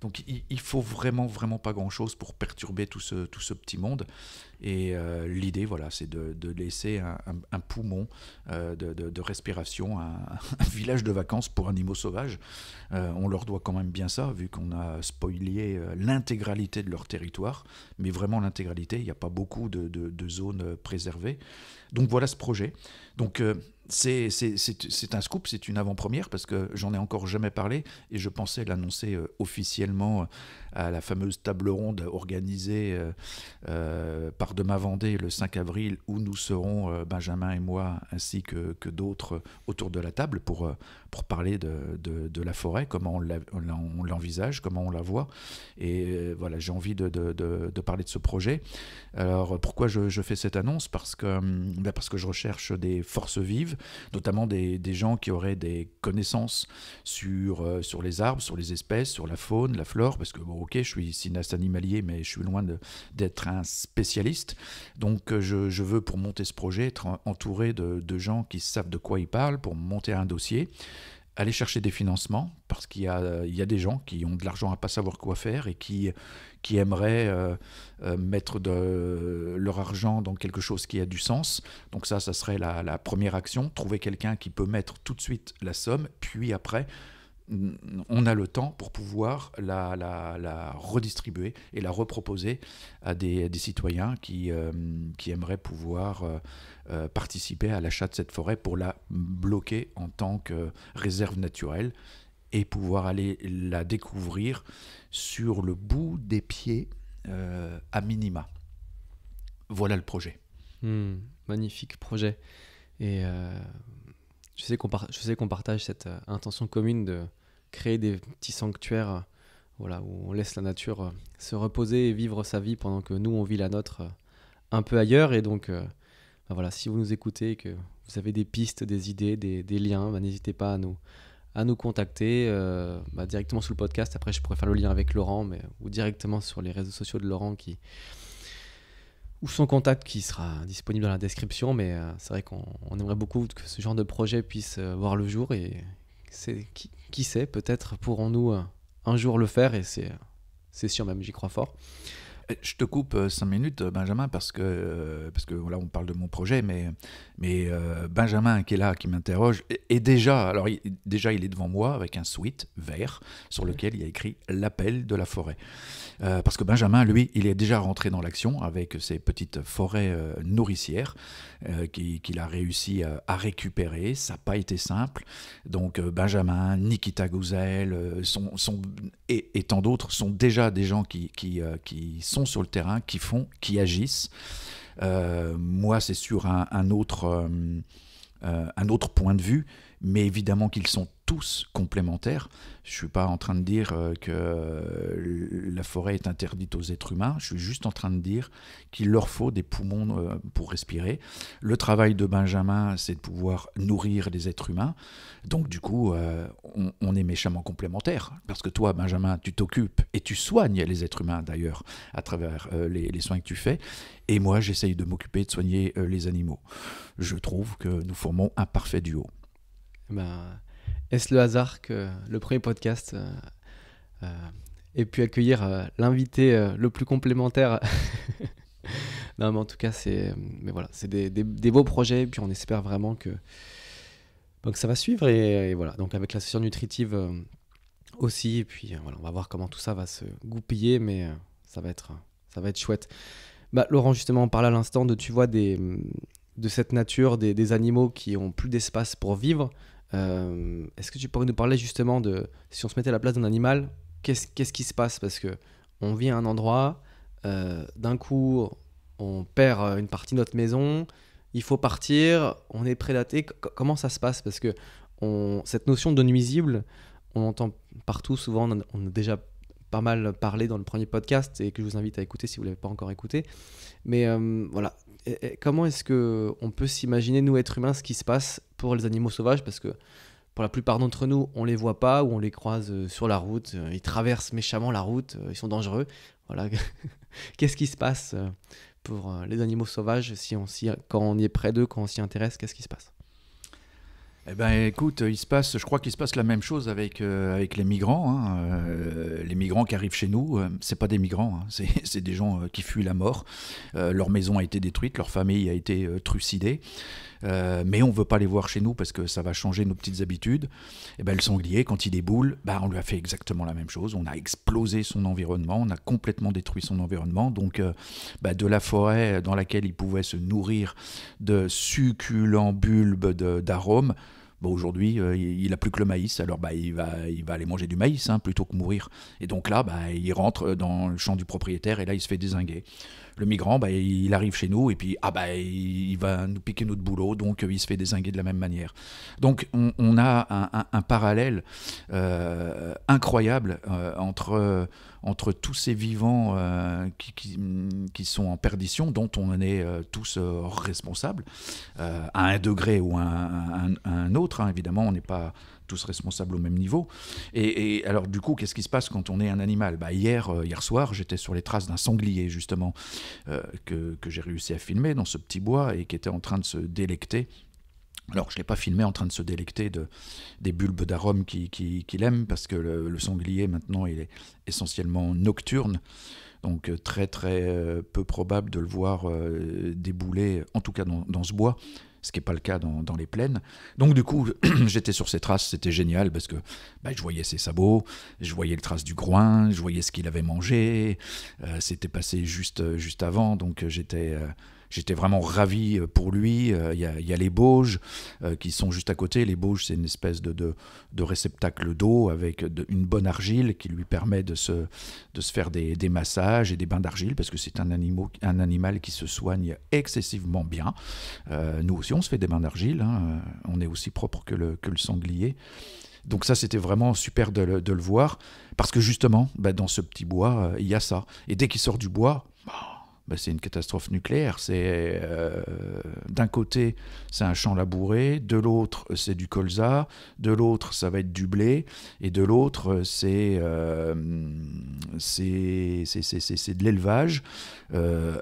Donc il faut vraiment pas grand-chose pour perturber tout ce petit monde. Et l'idée, voilà, c'est de laisser un poumon de respiration, un village de vacances pour animaux sauvages. On leur doit quand même bien ça, vu qu'on a spoilé l'intégralité de leur territoire. Mais vraiment l'intégralité, il n'y a pas beaucoup de zones préservées. Donc voilà ce projet. Donc c'est un scoop, c'est une avant-première parce que j'en ai encore jamais parlé et je pensais l'annoncer officiellement à la fameuse table ronde organisée par Demain Vendée le 5 avril où nous serons, Benjamin et moi, ainsi que d'autres autour de la table pour parler de la forêt, comment on l'envisage, comment on la voit. Et voilà, j'ai envie de parler de ce projet. Alors pourquoi je fais cette annonce ? Parce que je recherche des forces vives, notamment des gens qui auraient des connaissances sur les arbres, sur les espèces, sur la faune, la flore, parce que ok, je suis cinéaste animalier, mais je suis loin d'être un spécialiste. Donc je veux, pour monter ce projet, être entouré de gens qui savent de quoi ils parlent, pour monter un dossier, aller chercher des financements, parce qu'il y a des gens qui ont de l'argent à pas savoir quoi faire et qui aimeraient mettre leur argent dans quelque chose qui a du sens. Donc ça serait la première action, trouver quelqu'un qui peut mettre tout de suite la somme, puis après, on a le temps pour pouvoir la redistribuer et la reproposer à des citoyens qui aimeraient pouvoir participer à l'achat de cette forêt pour la bloquer en tant que réserve naturelle et pouvoir aller la découvrir sur le bout des pieds à minima. Voilà le projet. Magnifique projet. Et je sais qu'on partage cette intention commune de créer des petits sanctuaires où on laisse la nature se reposer et vivre sa vie pendant que nous, on vit la nôtre un peu ailleurs. Et donc, si vous nous écoutez et que vous avez des pistes, des idées, des liens, n'hésitez pas à nous contacter directement sous le podcast. Après, je pourrais faire le lien avec Laurent, ou directement sur les réseaux sociaux de Laurent ou son contact qui sera disponible dans la description. Mais c'est vrai qu'on aimerait beaucoup que ce genre de projet puisse voir le jour. Et qui sait, peut-être pourrons-nous un jour le faire. Et c'est sûr même, j'y crois fort. Je te coupe 5 minutes, Benjamin, parce que là, on parle de mon projet, mais Benjamin qui est là, qui m'interroge, et déjà, il est devant moi avec un sweat vert sur lequel il y a écrit « L'appel de la forêt ». Parce que Benjamin, lui, il est déjà rentré dans l'action avec ses petites forêts nourricières qu'il a réussi à récupérer. Ça n'a pas été simple. Donc Benjamin, Nikita Gouzel et tant d'autres sont déjà des gens qui sont sur le terrain, qui agissent. Moi, c'est sur un autre point de vue, mais évidemment qu'ils sont tous complémentaires. Je ne suis pas en train de dire que la forêt est interdite aux êtres humains, je suis juste en train de dire qu'il leur faut des poumons pour respirer. Le travail de Benjamin, c'est de pouvoir nourrir les êtres humains. Donc du coup, on est méchamment complémentaires. Parce que toi, Benjamin, tu t'occupes et tu soignes les êtres humains d'ailleurs, à travers les soins que tu fais. Et moi, j'essaye de m'occuper de soigner les animaux. Je trouve que nous formons un parfait duo. Est-ce le hasard que le premier podcast et puis accueillir l'invité le plus complémentaire. Non, mais en tout cas, mais voilà, c'est des beaux projets, et puis on espère vraiment que ça va suivre, et voilà. Donc avec la session nutritive aussi, et puis voilà, on va voir comment tout ça va se goupiller, mais ça va être chouette. Bah, Laurent, justement, on parlait à l'instant de, tu vois, de cette nature, des animaux qui ont plus d'espace pour vivre. Est-ce que tu pourrais nous parler justement de, si on se mettait à la place d'un animal, qu'est-ce qui se passe? Parce que on vit à un endroit, d'un coup, on perd une partie de notre maison, il faut partir, on est prédaté. Comment ça se passe? Parce que cette notion de nuisible, on l'entend partout, souvent, on a déjà pas mal parlé dans le premier podcast, et que je vous invite à écouter si vous ne l'avez pas encore écouté. Mais voilà, comment est-ce qu'on peut s'imaginer, nous, êtres humains, ce qui se passe pour les animaux sauvages? Parce que pour la plupart d'entre nous, on ne les voit pas, ou on les croise sur la route, ils traversent méchamment la route, ils sont dangereux. Voilà. Qu'est-ce qui se passe pour les animaux sauvages, quand on y est près d'eux, quand on s'y intéresse, qu'est-ce qui se passe? Eh ben, écoute, je crois qu'il se passe la même chose avec les migrants. Hein. Les migrants qui arrivent chez nous, c'est pas des migrants, hein. C'est des gens qui fuient la mort. Leur maison a été détruite, leur famille a été trucidée. Mais on ne veut pas les voir chez nous parce que ça va changer nos petites habitudes. Et ben, le sanglier, quand il déboule, on lui a fait exactement la même chose. On a explosé son environnement, on a complètement détruit son environnement. Donc, de la forêt dans laquelle il pouvait se nourrir de succulents bulbes d'arômes, aujourd'hui, il n'a plus que le maïs, alors il va aller manger du maïs, hein, plutôt que mourir. Et donc là, il rentre dans le champ du propriétaire, et là, il se fait dézinguer. Le migrant, il arrive chez nous, et puis il va nous piquer notre boulot, donc il se fait dézinguer de la même manière. Donc on a un parallèle incroyable entre tous ces vivants qui sont en perdition, dont on est tous responsables, à un degré ou à un autre, hein. Évidemment, on n'est pas tous responsables au même niveau. Et alors, du coup, qu'est-ce qui se passe quand on est un animal? Hier soir, j'étais sur les traces d'un sanglier, justement, que j'ai réussi à filmer dans ce petit bois, et qui était en train de se délecter. Alors, je ne l'ai pas filmé en train de se délecter des bulbes d'arômes qu'il aime, parce que le sanglier, maintenant, il est essentiellement nocturne. Donc, très, très peu probable de le voir débouler, en tout cas dans ce bois, ce qui n'est pas le cas dans les plaines. Donc, du coup, j'étais sur ses traces, c'était génial, parce que je voyais ses sabots, je voyais les traces du groin, je voyais ce qu'il avait mangé, c'était passé juste avant, donc j'étais vraiment ravi pour lui. Il y a les Bauges qui sont juste à côté. Les Bauges, c'est une espèce de réceptacle d'eau avec une bonne argile qui lui permet de se faire des massages et des bains d'argile, parce que c'est un animal qui se soigne excessivement bien. Nous aussi, on se fait des bains d'argile, hein. On est aussi propre que le sanglier. Donc ça, c'était vraiment super de le voir, parce que justement, dans ce petit bois, il y a ça. Et dès qu'il sort du bois, c'est une catastrophe nucléaire. D'un côté, c'est un champ labouré, de l'autre, c'est du colza, de l'autre, ça va être du blé, et de l'autre, c'est de l'élevage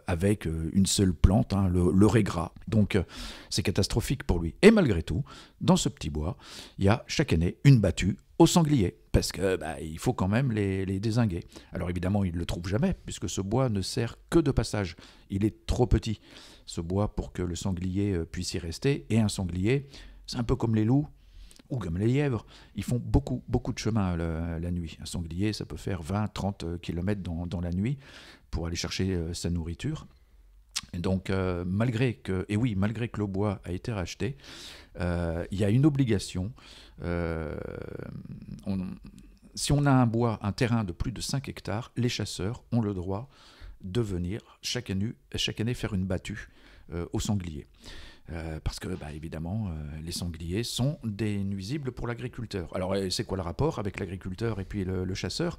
avec une seule plante, hein, le ré gras. Donc, c'est catastrophique pour lui. Et malgré tout, dans ce petit bois, il y a chaque année une battue aux sangliers, parce que il faut quand même les dézinguer. Alors évidemment, il ne le trouve jamais, puisque ce bois ne sert que de passage. Il est trop petit, ce bois, pour que le sanglier puisse y rester. Et un sanglier, c'est un peu comme les loups ou comme les lièvres, ils font beaucoup, beaucoup de chemin la nuit. Un sanglier, ça peut faire 20-30 km dans la nuit pour aller chercher sa nourriture. Et donc, malgré que le bois a été racheté, il y a une obligation. Si on a un terrain de plus de 5 hectares, les chasseurs ont le droit de venir chaque année faire une battue aux sangliers. Parce que, évidemment, les sangliers sont des nuisibles pour l'agriculteur. Alors, c'est quoi le rapport avec l'agriculteur et puis le chasseur?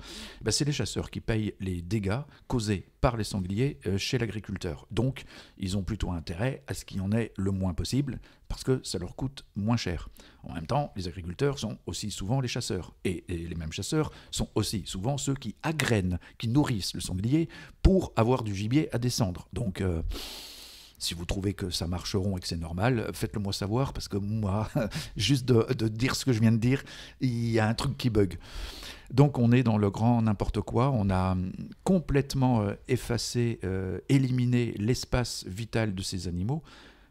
C'est les chasseurs qui payent les dégâts causés par les sangliers chez l'agriculteur. Donc, ils ont plutôt intérêt à ce qu'il y en ait le moins possible, parce que ça leur coûte moins cher. En même temps, les agriculteurs sont aussi souvent les chasseurs. Et les mêmes chasseurs sont aussi souvent ceux qui agrènent, qui nourrissent le sanglier pour avoir du gibier à descendre. Donc, si vous trouvez que ça marche rond et que c'est normal, faites-le moi savoir, parce que moi, juste de dire ce que je viens de dire, il y a un truc qui bug. Donc on est dans le grand n'importe quoi, on a complètement effacé, éliminé l'espace vital de ces animaux.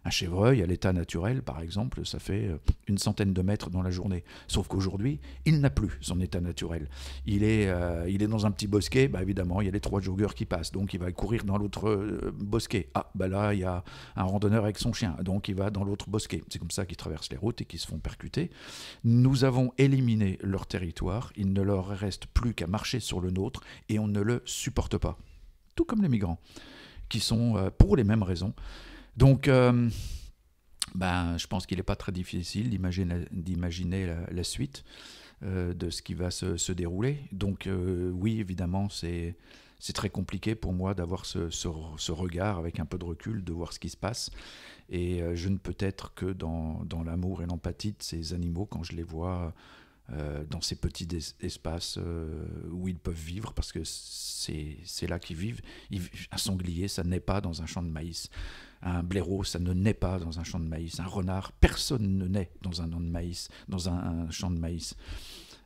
Un chevreuil, à l'état naturel, par exemple, ça fait une centaine de mètres dans la journée. Sauf qu'aujourd'hui, il n'a plus son état naturel. Il est dans un petit bosquet, bah évidemment, il y a les 3 joggeurs qui passent, donc il va courir dans l'autre bosquet. Ah, bah là, il y a un randonneur avec son chien, donc il va dans l'autre bosquet. C'est comme ça qu'ils traversent les routes et qu'ils se font percuter. Nous avons éliminé leur territoire, il ne leur reste plus qu'à marcher sur le nôtre, et on ne le supporte pas. Tout comme les migrants, qui sont pour les mêmes raisons. Donc, je pense qu'il n'est pas très difficile d'imaginer la suite de ce qui va se dérouler. Donc, oui, évidemment, c'est très compliqué pour moi d'avoir ce regard avec un peu de recul, de voir ce qui se passe. Et je ne peux être que dans l'amour et l'empathie de ces animaux quand je les vois dans ces petits espaces où ils peuvent vivre, parce que c'est là qu'ils vivent. Un sanglier, ça n'est pas dans un champ de maïs. Un blaireau, ça ne naît pas dans un champ de maïs. Un renard, personne ne naît dans un champ de maïs.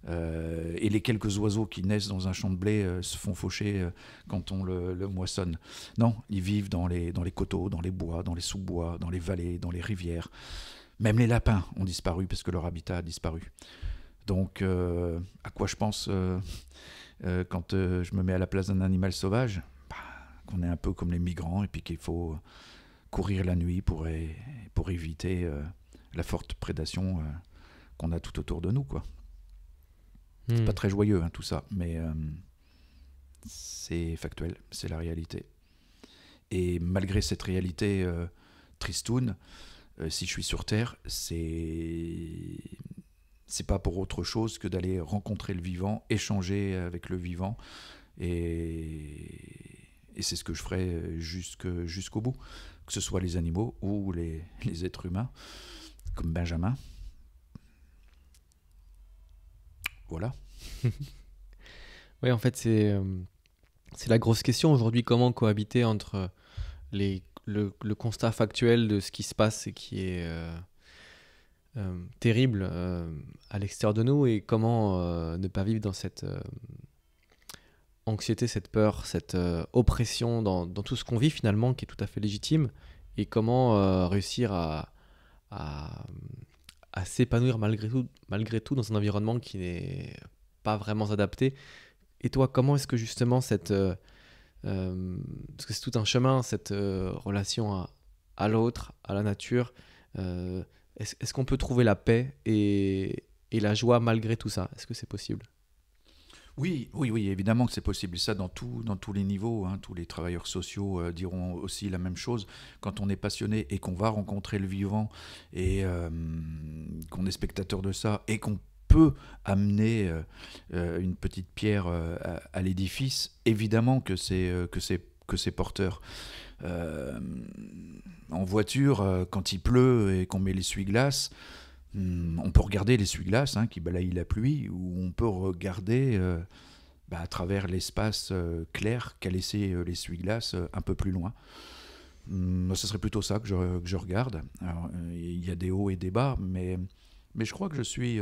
Et les quelques oiseaux qui naissent dans un champ de blé se font faucher quand on le moissonne. Non, ils vivent dans les coteaux, dans les bois, dans les sous-bois, dans les vallées, dans les rivières. Même les lapins ont disparu parce que leur habitat a disparu. Donc, à quoi je pense quand je me mets à la place d'un animal sauvage, qu'on est un peu comme les migrants et puis qu'il faut courir la nuit pour éviter la forte prédation qu'on a tout autour de nous, quoi. C'est pas très joyeux, tout ça, mais c'est factuel, c'est la réalité. Et malgré cette réalité tristoune, si je suis sur Terre, c'est pas pour autre chose que d'aller rencontrer le vivant, échanger avec le vivant, et c'est ce que je ferai jusqu'au bout, que ce soit les animaux ou les êtres humains, comme Benjamin. Voilà. Oui, en fait, c'est la grosse question aujourd'hui, comment cohabiter entre le constat factuel de ce qui se passe et qui est terrible à l'extérieur de nous, et comment ne pas vivre dans cette anxiété, cette peur, cette oppression dans tout ce qu'on vit finalement, qui est tout à fait légitime, et comment réussir à s'épanouir malgré tout dans un environnement qui n'est pas vraiment adapté. Et toi, comment est-ce que justement parce que c'est tout un chemin, cette relation à l'autre, à la nature, est-ce qu'on peut trouver la paix et la joie malgré tout ça? Est-ce que c'est possible? Oui, évidemment que c'est possible. Et ça, dans tous les niveaux, tous les travailleurs sociaux diront aussi la même chose. Quand on est passionné et qu'on va rencontrer le vivant et qu'on est spectateur de ça et qu'on peut amener une petite pierre à l'édifice, évidemment que c'est porteur. En voiture, quand il pleut et qu'on met l'essuie-glace, on peut regarder l'essuie-glace qui balaye la pluie, ou on peut regarder à travers l'espace clair qu'a laissé l'essuie-glace un peu plus loin. Ce serait plutôt ça que je regarde. Alors, il y a des hauts et des bas, mais je crois que je suis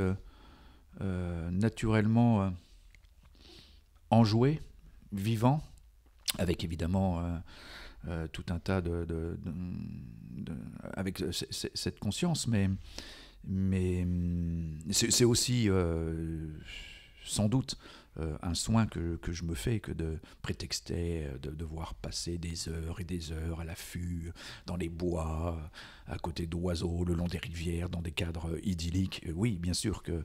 naturellement enjoué, vivant, avec évidemment tout un tas avec cette conscience, mais c'est aussi sans doute un soin que je me fais que de prétexter de devoir passer des heures et des heures à l'affût, dans les bois, à côté d'oiseaux, le long des rivières, dans des cadres idylliques. Oui, bien sûr que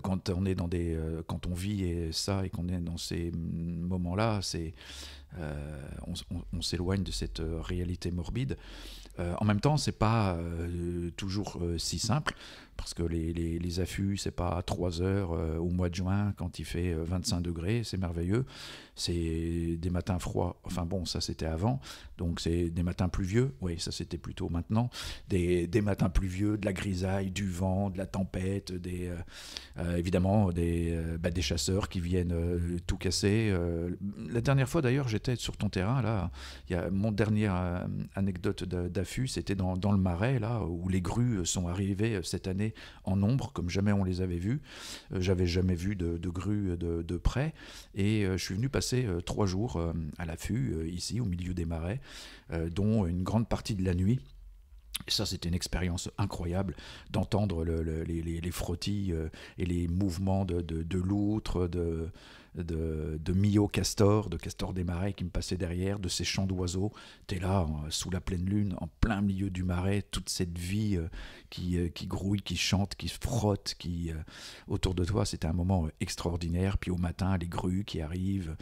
quand on vit ça et qu'on est dans ces moments-là, on s'éloigne de cette réalité morbide. En même temps, c'est pas toujours si simple, parce que les affûts, c'est pas à 3 heures au mois de juin quand il fait 25 degrés, c'est merveilleux. C'est des matins froids, enfin bon, ça c'était avant, donc c'est des matins pluvieux, oui, ça c'était plutôt maintenant, des matins pluvieux, de la grisaille, du vent, de la tempête, évidemment des chasseurs qui viennent tout casser. La dernière fois d'ailleurs, j'étais sur ton terrain, là, il y a mon dernière anecdote d'affût, c'était dans le Marais, là, où les grues sont arrivées cette année passaient en nombre comme jamais on les avait vus. J'avais jamais vu de grues de près, et je suis venu passer 3 jours à l'affût, ici, au milieu des marais, dont une grande partie de la nuit. Et ça, c'était une expérience incroyable d'entendre les frottis et les mouvements de loutres, de mio-castors, de castors des marais qui me passaient derrière, de ces chants d'oiseaux. T'es là, sous la pleine lune, en plein milieu du marais, toute cette vie qui grouille, qui chante, qui se frotte, autour de toi. C'était un moment extraordinaire. Puis au matin, les grues qui arrivent,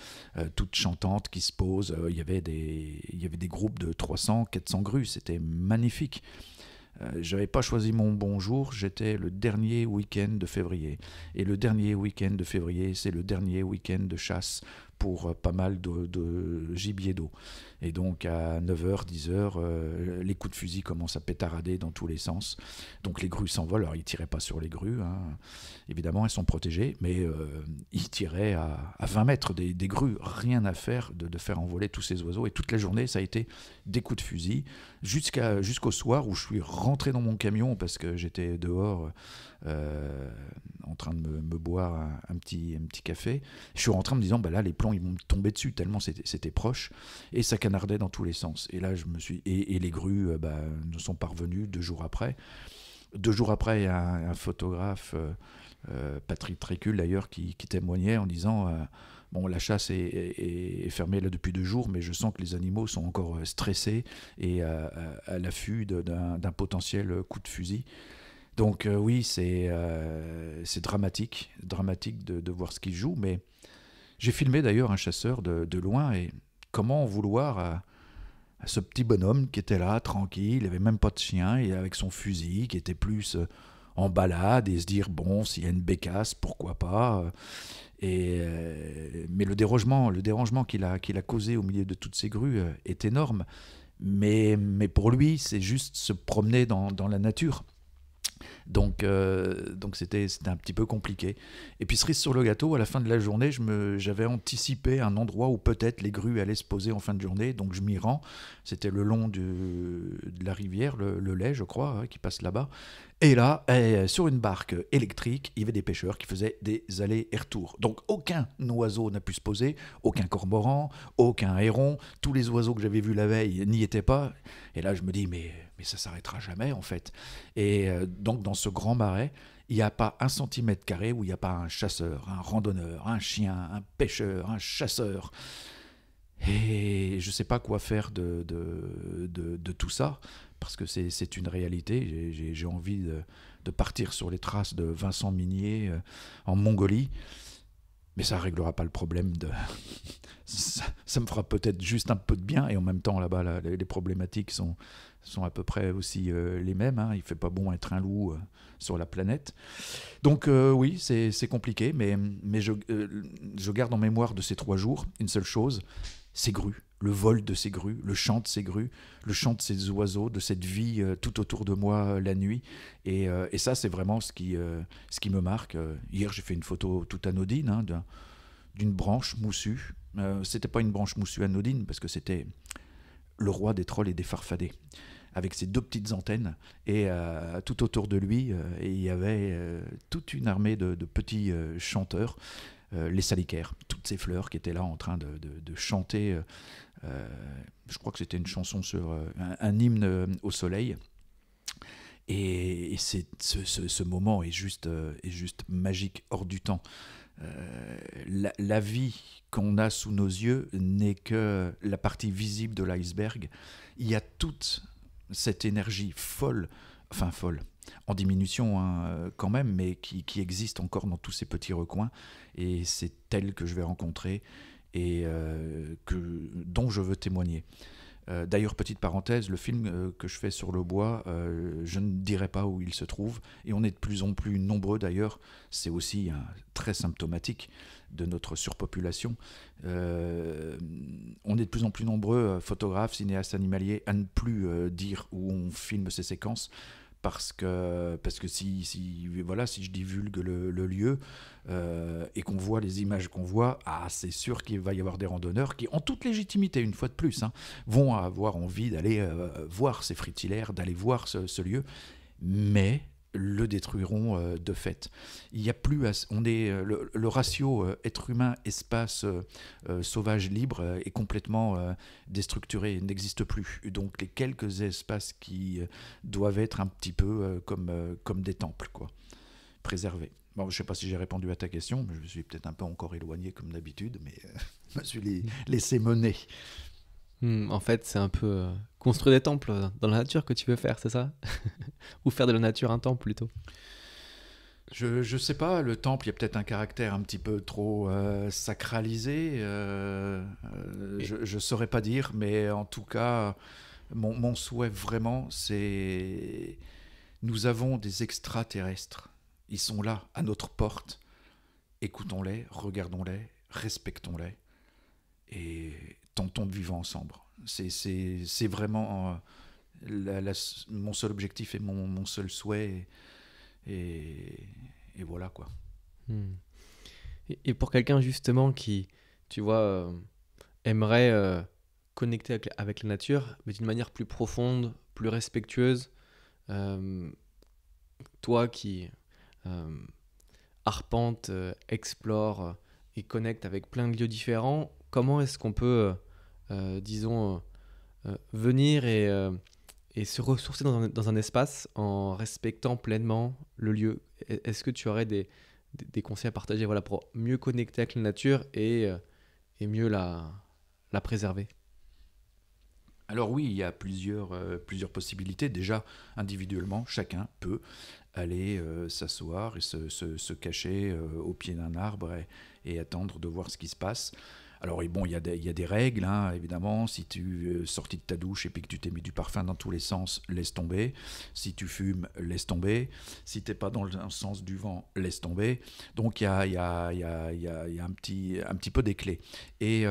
toutes chantantes, qui se posent. Il y avait des groupes de 300, 400 grues. C'était magnifique. J'avais pas choisi mon bon jour, j'étais le dernier week-end de février. Et le dernier week-end de février, c'est le dernier week-end de chasse pour pas mal de gibier d'eau. Et donc à 9h, 10h, les coups de fusil commencent à pétarader dans tous les sens. Donc les grues s'envolent. Alors ils tiraient pas sur les grues, hein. Évidemment elles sont protégées, mais ils tiraient à 20 mètres des grues. Rien à faire de faire envoler tous ces oiseaux. Et toute la journée ça a été des coups de fusil jusqu'au soir où je suis rentré dans mon camion parce que j'étais dehors en train de me boire un petit café. Je suis rentré en me disant bah là les plombs ils vont me tomber dessus tellement c'était proche, et ça canardait dans tous les sens. Et là je me suis et les grues ne sont pas revenues 2 jours après. 2 jours après, il y a un photographe, Patrick Trécul d'ailleurs, qui témoignait en disant bon, la chasse est fermée là depuis 2 jours, mais je sens que les animaux sont encore stressés et à l'affût d'un potentiel coup de fusil. Donc oui, c'est dramatique de voir ce qu'il joue, mais j'ai filmé d'ailleurs un chasseur de loin, et comment en vouloir à ce petit bonhomme qui était là, tranquille, il n'avait même pas de chien, et avec son fusil, qui était plus en balade, et se dire, bon, s'il y a une bécasse, pourquoi pas. Mais le dérangement qu'il a causé au milieu de toutes ces grues est énorme. Mais pour lui, c'est juste se promener dans la nature. Donc c'était un petit peu compliqué. Et puis cerise sur le gâteau, à la fin de la journée, j'avais anticipé un endroit où peut-être les grues allaient se poser en fin de journée, donc je m'y rends. C'était le long de la rivière, le Lay, je crois, qui passe là-bas. Et là, sur une barque électrique, il y avait des pêcheurs qui faisaient des allers et retours. Donc aucun oiseau n'a pu se poser, aucun cormoran, aucun héron. Tous les oiseaux que j'avais vus la veille n'y étaient pas. Et là, je me dis, mais ça s'arrêtera jamais, en fait. Et donc, dans ce grand marais, il n'y a pas 1 centimètre carré où il n'y a pas un chasseur, un randonneur, un chien, un pêcheur, un chasseur. Et je ne sais pas quoi faire de tout ça, parce que c'est une réalité. J'ai envie de partir sur les traces de Vincent Minier en Mongolie, mais ça ne réglera pas le problème. Ça me fera peut-être juste un peu de bien, et en même temps, là-bas, les problématiques sont à peu près aussi les mêmes, hein. Il ne fait pas bon être un loup sur la planète. Donc oui, c'est compliqué, mais je garde en mémoire de ces 3 jours une seule chose, ces grues, le vol de ces grues, le chant de ces grues, le chant de ces oiseaux, de cette vie tout autour de moi la nuit. Et ça, c'est vraiment ce qui me marque. Hier, j'ai fait une photo toute anodine, hein, d'une branche moussue. C'était pas une branche moussue anodine, parce que c'était le roi des trolls et des farfadets, avec ses 2 petites antennes, et tout autour de lui, et il y avait toute une armée de petits chanteurs, les salicaires, toutes ces fleurs qui étaient là en train de chanter, je crois que c'était une chanson sur un hymne au soleil. Et ce moment est juste magique, hors du temps. La vie qu'on a sous nos yeux n'est que la partie visible de l'iceberg. Il y a toute cette énergie folle, en diminution hein, quand même, mais qui existe encore dans tous ces petits recoins, et c'est elle que je vais rencontrer et dont je veux témoigner. D'ailleurs, petite parenthèse, le film que je fais sur le bois, je ne dirai pas où il se trouve, et on est de plus en plus nombreux d'ailleurs, c'est aussi très symptomatique de notre surpopulation. On est de plus en plus nombreux, photographes, cinéastes animaliers, à ne plus dire où on filme ces séquences, parce que si je divulgue le lieu et qu'on voit les images qu'on voit, c'est sûr qu'il va y avoir des randonneurs qui, en toute légitimité, une fois de plus, hein, vont avoir envie d'aller voir ces fritillaires, d'aller voir ce lieu. Mais le détruiront de fait. Il y a plus le ratio être humain espace sauvage libre est complètement déstructuré, n'existe plus. Donc les quelques espaces qui doivent être un petit peu comme des temples, quoi, préservés. Bon, je ne sais pas si j'ai répondu à ta question, mais je me suis peut-être un peu encore éloigné comme d'habitude, mais je me suis laissé mener. En fait, c'est un peu construire des temples dans la nature que tu veux faire, c'est ça? Ou faire de la nature un temple plutôt? Je sais pas, le temple, il y a peut-être un caractère un petit peu trop sacralisé. Je saurais pas dire, mais en tout cas, mon souhait vraiment, c'est... Nous avons des extraterrestres. Ils sont là, à notre porte. Écoutons-les, regardons-les, respectons-les et tentons de vivre ensemble. C'est vraiment mon seul objectif et mon seul souhait. Et voilà, quoi. Hmm. Et pour quelqu'un justement qui, tu vois, aimerait connecter avec la nature, mais d'une manière plus profonde, plus respectueuse, euh, toi qui arpente, explore et connecte avec plein de lieux différents, comment est-ce qu'on peut, disons, venir et se ressourcer dans un espace en respectant pleinement le lieu? Est-ce que tu aurais des conseils à partager, voilà, pour mieux connecter avec la nature et mieux la préserver? Alors oui, il y a plusieurs possibilités. Déjà, individuellement, chacun peut aller s'asseoir et se cacher au pied d'un arbre et attendre de voir ce qui se passe. Alors bon, il y a des règles, hein, évidemment. Si tu es sorti de ta douche et puis que tu t'es mis du parfum dans tous les sens, laisse tomber. Si tu fumes, laisse tomber. Si tu n'es pas dans le sens du vent, laisse tomber. Donc il y a un petit peu des clés. Et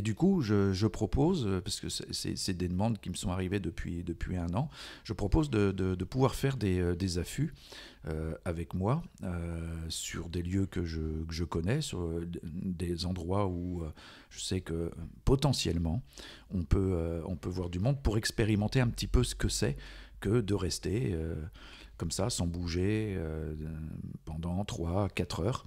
du coup, je propose, parce que c'est des demandes qui me sont arrivées depuis un an, je propose de pouvoir faire des affûts avec moi sur des lieux que je connais, sur des endroits où je sais que potentiellement on peut voir du monde pour expérimenter un petit peu ce que c'est que de rester comme ça sans bouger pendant 3-4 heures.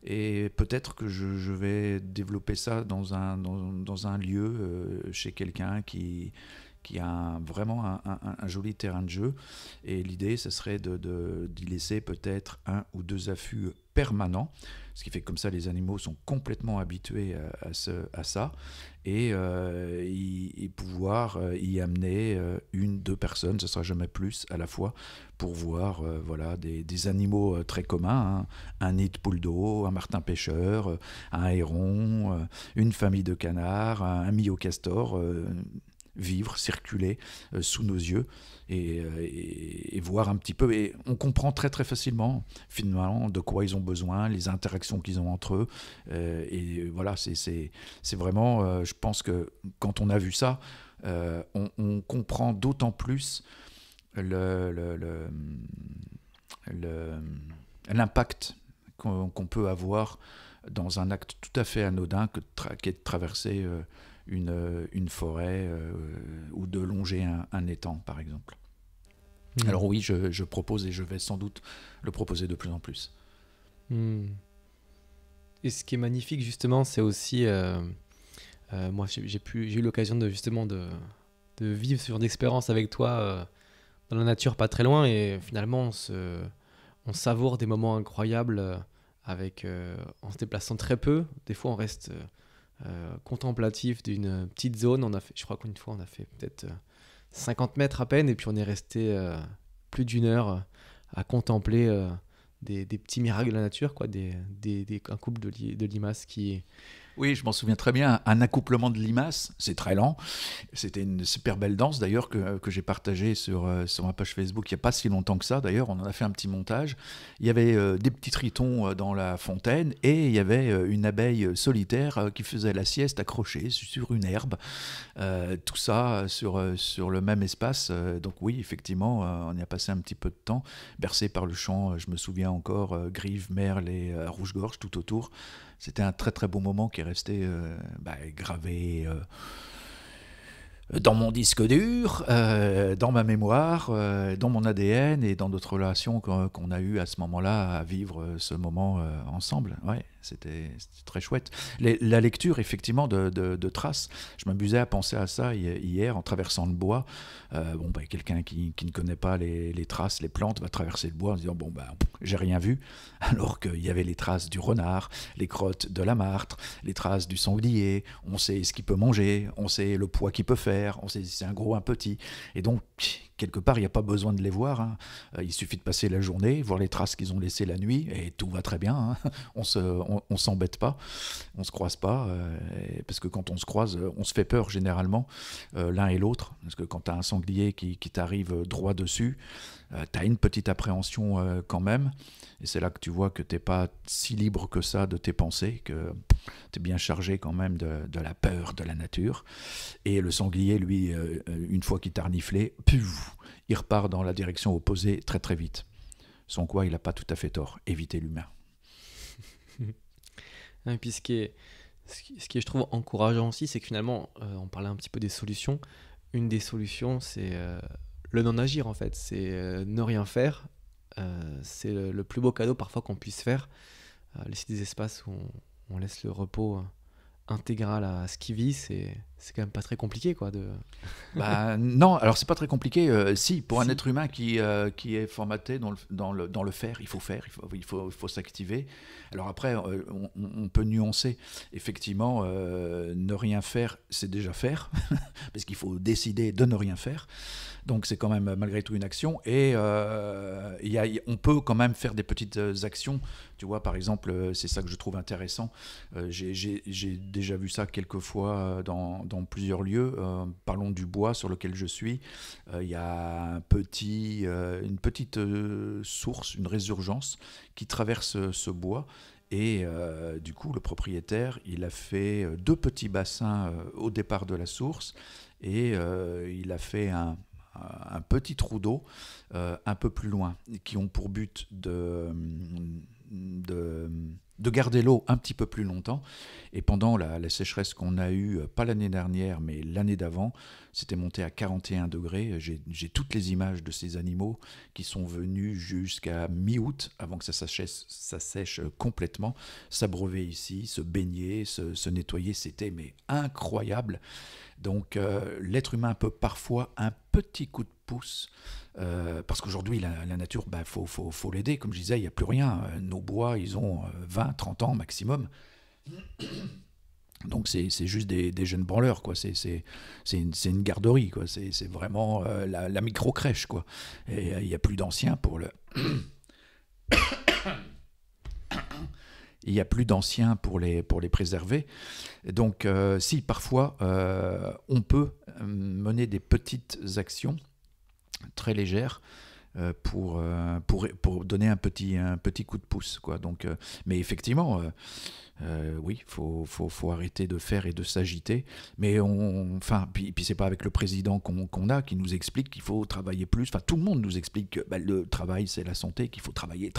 Et peut-être que je vais développer ça dans un lieu chez quelqu'un qui a vraiment un joli terrain de jeu. Et l'idée, ce serait d'y laisser peut-être 1 ou 2 affûts permanents, ce qui fait que comme ça, les animaux sont complètement habitués à ça, et pouvoir y amener 1-2 personnes, ce ne sera jamais plus à la fois, pour voir voilà, des animaux très communs, hein, un nid de poule d'eau, un martin pêcheur, un héron, une famille de canards, un myocastor, vivre, circuler sous nos yeux et voir un petit peu. Et on comprend très très facilement finalement de quoi ils ont besoin, les interactions qu'ils ont entre eux. Et voilà, c'est vraiment, je pense que quand on a vu ça, on comprend d'autant plus l'impact qu'on peut avoir dans un acte tout à fait anodin qui est de traverser une forêt ou de longer un étang, par exemple. Mmh. Alors oui, je propose et je vais sans doute le proposer de plus en plus. Mmh. Et ce qui est magnifique, justement, c'est aussi... moi, j'ai eu l'occasion de vivre ce genre d'expérience avec toi dans la nature, pas très loin, et finalement, on savoure des moments incroyables en se déplaçant très peu. Des fois, on reste... contemplatif d'une petite zone. Je crois qu'une fois on a fait peut-être 50 mètres à peine, et puis on est resté plus d'1 heure à contempler des petits miracles de la nature, quoi, un couple de limaces qui... Oui, je m'en souviens très bien. Un accouplement de limaces, c'est très lent. C'était une super belle danse d'ailleurs que j'ai partagée sur ma page Facebook il n'y a pas si longtemps que ça. D'ailleurs, on en a fait un petit montage. Il y avait des petits tritons dans la fontaine et il y avait une abeille solitaire qui faisait la sieste accrochée sur une herbe. Tout ça sur le même espace. Donc oui, effectivement, on y a passé un petit peu de temps, bercé par le chant, je me souviens encore, grive, merle et rouge-gorge tout autour. C'était un très très beau moment qui est resté gravé dans mon disque dur, dans ma mémoire, dans mon ADN et dans notre relation qu'on a eue à ce moment-là à vivre ce moment ensemble. Ouais, c'était très chouette. La lecture, effectivement, de traces. Je m'amusais à penser à ça hier en traversant le bois. Quelqu'un qui ne connaît pas les traces, les plantes, va traverser le bois en se disant j'ai rien vu, alors qu'il y avait les traces du renard, les crottes de la martre, les traces du sanglier. On sait ce qu'il peut manger, on sait le poids qu'il peut faire, on sait si c'est un gros, un petit. Et donc, quelque part, il n'y a pas besoin de les voir. Hein. Il suffit de passer la journée, voir les traces qu'ils ont laissées la nuit, et tout va très bien. Hein. On s'embête pas, on se croise pas, parce que quand on se croise, on se fait peur généralement, l'un et l'autre. Parce que quand tu as un sanglier qui t'arrive droit dessus, tu as une petite appréhension quand même. Et c'est là que tu vois que tu n'es pas si libre que ça de tes pensées, que tu es bien chargé quand même de la peur de la nature. Et le sanglier, lui, une fois qu'il t'a reniflé, il repart dans la direction opposée très très vite. Sans quoi, il n'a pas tout à fait tort. Éviter l'humain. Et puis ce qui est, je trouve, encourageant aussi, c'est que finalement, on parlait un petit peu des solutions. Une des solutions, c'est le non-agir, en fait. C'est ne rien faire. C'est le plus beau cadeau parfois qu'on puisse faire. Laisser des espaces où on laisse le repos intégral à ce qui vit, c'est quand même pas très compliqué, quoi. Non, alors c'est pas très compliqué. Si, pour un être humain qui est formaté dans le faire, il faut s'activer. Alors après, on peut nuancer. Effectivement, ne rien faire, c'est déjà faire, parce qu'il faut décider de ne rien faire. Donc c'est quand même malgré tout une action. Et on peut quand même faire des petites actions. Tu vois, par exemple, c'est ça que je trouve intéressant. J'ai déjà vu ça quelques fois dans plusieurs lieux. Parlons du bois sur lequel je suis. Il y a une petite source, une résurgence qui traverse ce bois. Et du coup, le propriétaire, il a fait 2 petits bassins au départ de la source. Et il a fait un petit trou d'eau un peu plus loin, qui ont pour but de garder l'eau un petit peu plus longtemps. Et pendant la sécheresse qu'on a eue, pas l'année dernière, mais l'année d'avant, c'était monté à 41 degrés. J'ai toutes les images de ces animaux qui sont venus jusqu'à mi-août, avant que ça sèche complètement, s'abreuver ici, se baigner, se nettoyer. C'était incroyable. Donc l'être humain peut parfois un petit coup de pouce, parce qu'aujourd'hui la nature, faut l'aider. Comme je disais, il n'y a plus rien. Nos bois, ils ont 20-30 ans maximum. Donc c'est juste des jeunes branleurs, quoi. C'est une garderie, quoi. C'est vraiment la micro-crèche, quoi. Et il n'y a plus d'anciens pour le... Il n'y a plus d'anciens pour les préserver. Donc, si parfois, on peut mener des petites actions très légères pour donner un petit coup de pouce, quoi. Donc, mais effectivement, oui, faut arrêter de faire et de s'agiter. Mais puis c'est pas avec le président qu'on a qui nous explique qu'il faut travailler plus. Enfin, tout le monde nous explique que le travail, c'est la santé, qu'il faut travailler.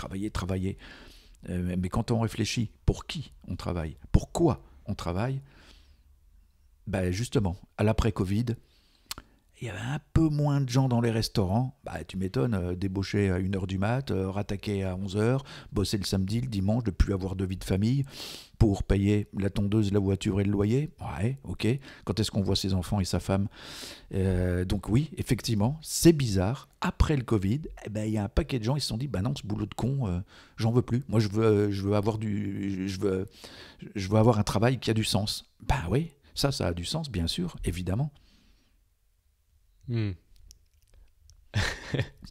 Mais quand on réfléchit, pour qui on travaille, pourquoi on travaille, justement, à l'après-Covid, il y avait un peu moins de gens dans les restaurants. Tu m'étonnes, débaucher à 1h du mat, rattaquer à 11h, bosser le samedi, le dimanche, de plus avoir de vie de famille pour payer la tondeuse, la voiture et le loyer. Ouais, ok. Quand est-ce qu'on voit ses enfants et sa femme ? Donc oui, effectivement, c'est bizarre. Après le Covid, il y a un paquet de gens qui se sont dit, non, ce boulot de con, j'en veux plus. Moi, je veux avoir un travail qui a du sens. Oui, ça a du sens, bien sûr, évidemment.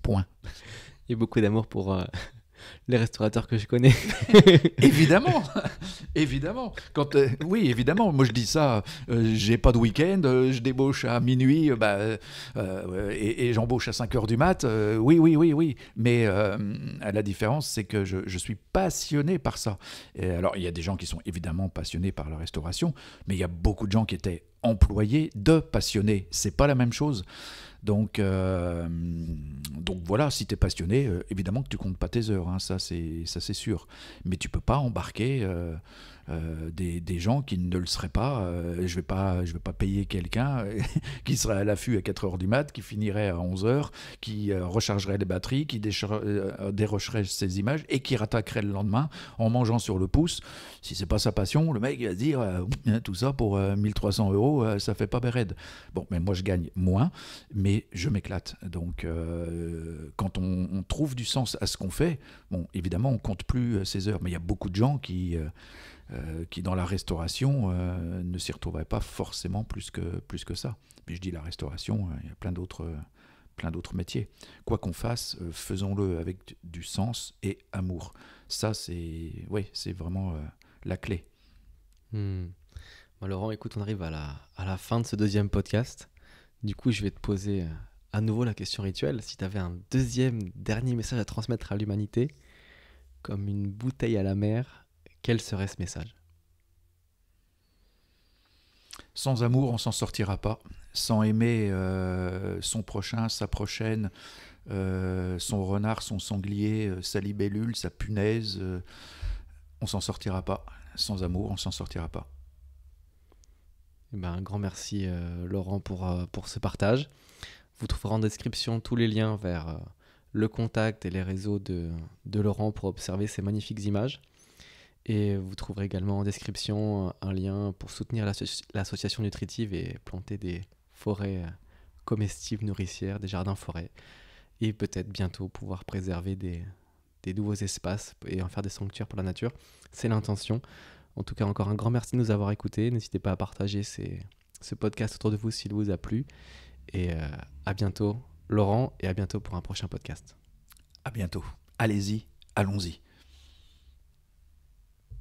Point. Il y a beaucoup d'amour pour les restaurateurs que je connais. Évidemment, évidemment. Oui, évidemment. Moi, je dis ça. J'ai pas de week-end. Je débauche à minuit et j'embauche à 5h du mat. Oui. Mais la différence, c'est que je suis passionné par ça. Et alors, il y a des gens qui sont évidemment passionnés par la restauration, mais il y a beaucoup de gens qui étaient employés de passionnés. C'est pas la même chose. Donc voilà, si tu es passionné, évidemment que tu comptes pas tes heures, hein, ça c'est sûr. Mais tu peux pas embarquer des gens qui ne le seraient pas. Je vais pas payer quelqu'un qui serait à l'affût à 4 heures du mat, qui finirait à 11 heures, qui rechargerait les batteries, qui dérocherait ses images et qui rattaquerait le lendemain en mangeant sur le pouce. Si c'est pas sa passion, le mec il va se dire tout ça pour 1300 €, ça fait pas béred. Bon, mais moi je gagne moins, mais je m'éclate. Donc quand on trouve du sens à ce qu'on fait, bon, évidemment on compte plus ses heures, mais il y a beaucoup de gens qui dans la restauration ne s'y retrouveraient pas forcément plus que ça. Puis je dis la restauration, il y a plein d'autres métiers. Quoi qu'on fasse, faisons-le avec du sens et amour. Ça, c'est vraiment la clé. Bon, Laurent, écoute, on arrive à la fin de ce deuxième podcast. Du coup, je vais te poser à nouveau la question rituelle. Si tu avais un dernier message à transmettre à l'humanité, comme une bouteille à la mer, quel serait ce message ? Sans amour, on s'en sortira pas. Sans aimer son prochain, sa prochaine, son renard, son sanglier, sa libellule, sa punaise, on s'en sortira pas. Sans amour, on s'en sortira pas. Un grand merci Laurent pour ce partage. Vous trouverez en description tous les liens vers le contact et les réseaux de Laurent pour observer ces magnifiques images. Et vous trouverez également en description un lien pour soutenir l'association nutritive et planter des forêts comestibles nourricières, des jardins-forêts. Et peut-être bientôt pouvoir préserver des nouveaux espaces et en faire des sanctuaires pour la nature. C'est l'intention. En tout cas, encore un grand merci de nous avoir écoutés. N'hésitez pas à partager ce podcast autour de vous s'il vous a plu. Et à bientôt, Laurent, et à bientôt pour un prochain podcast. À bientôt. Allez-y, allons-y.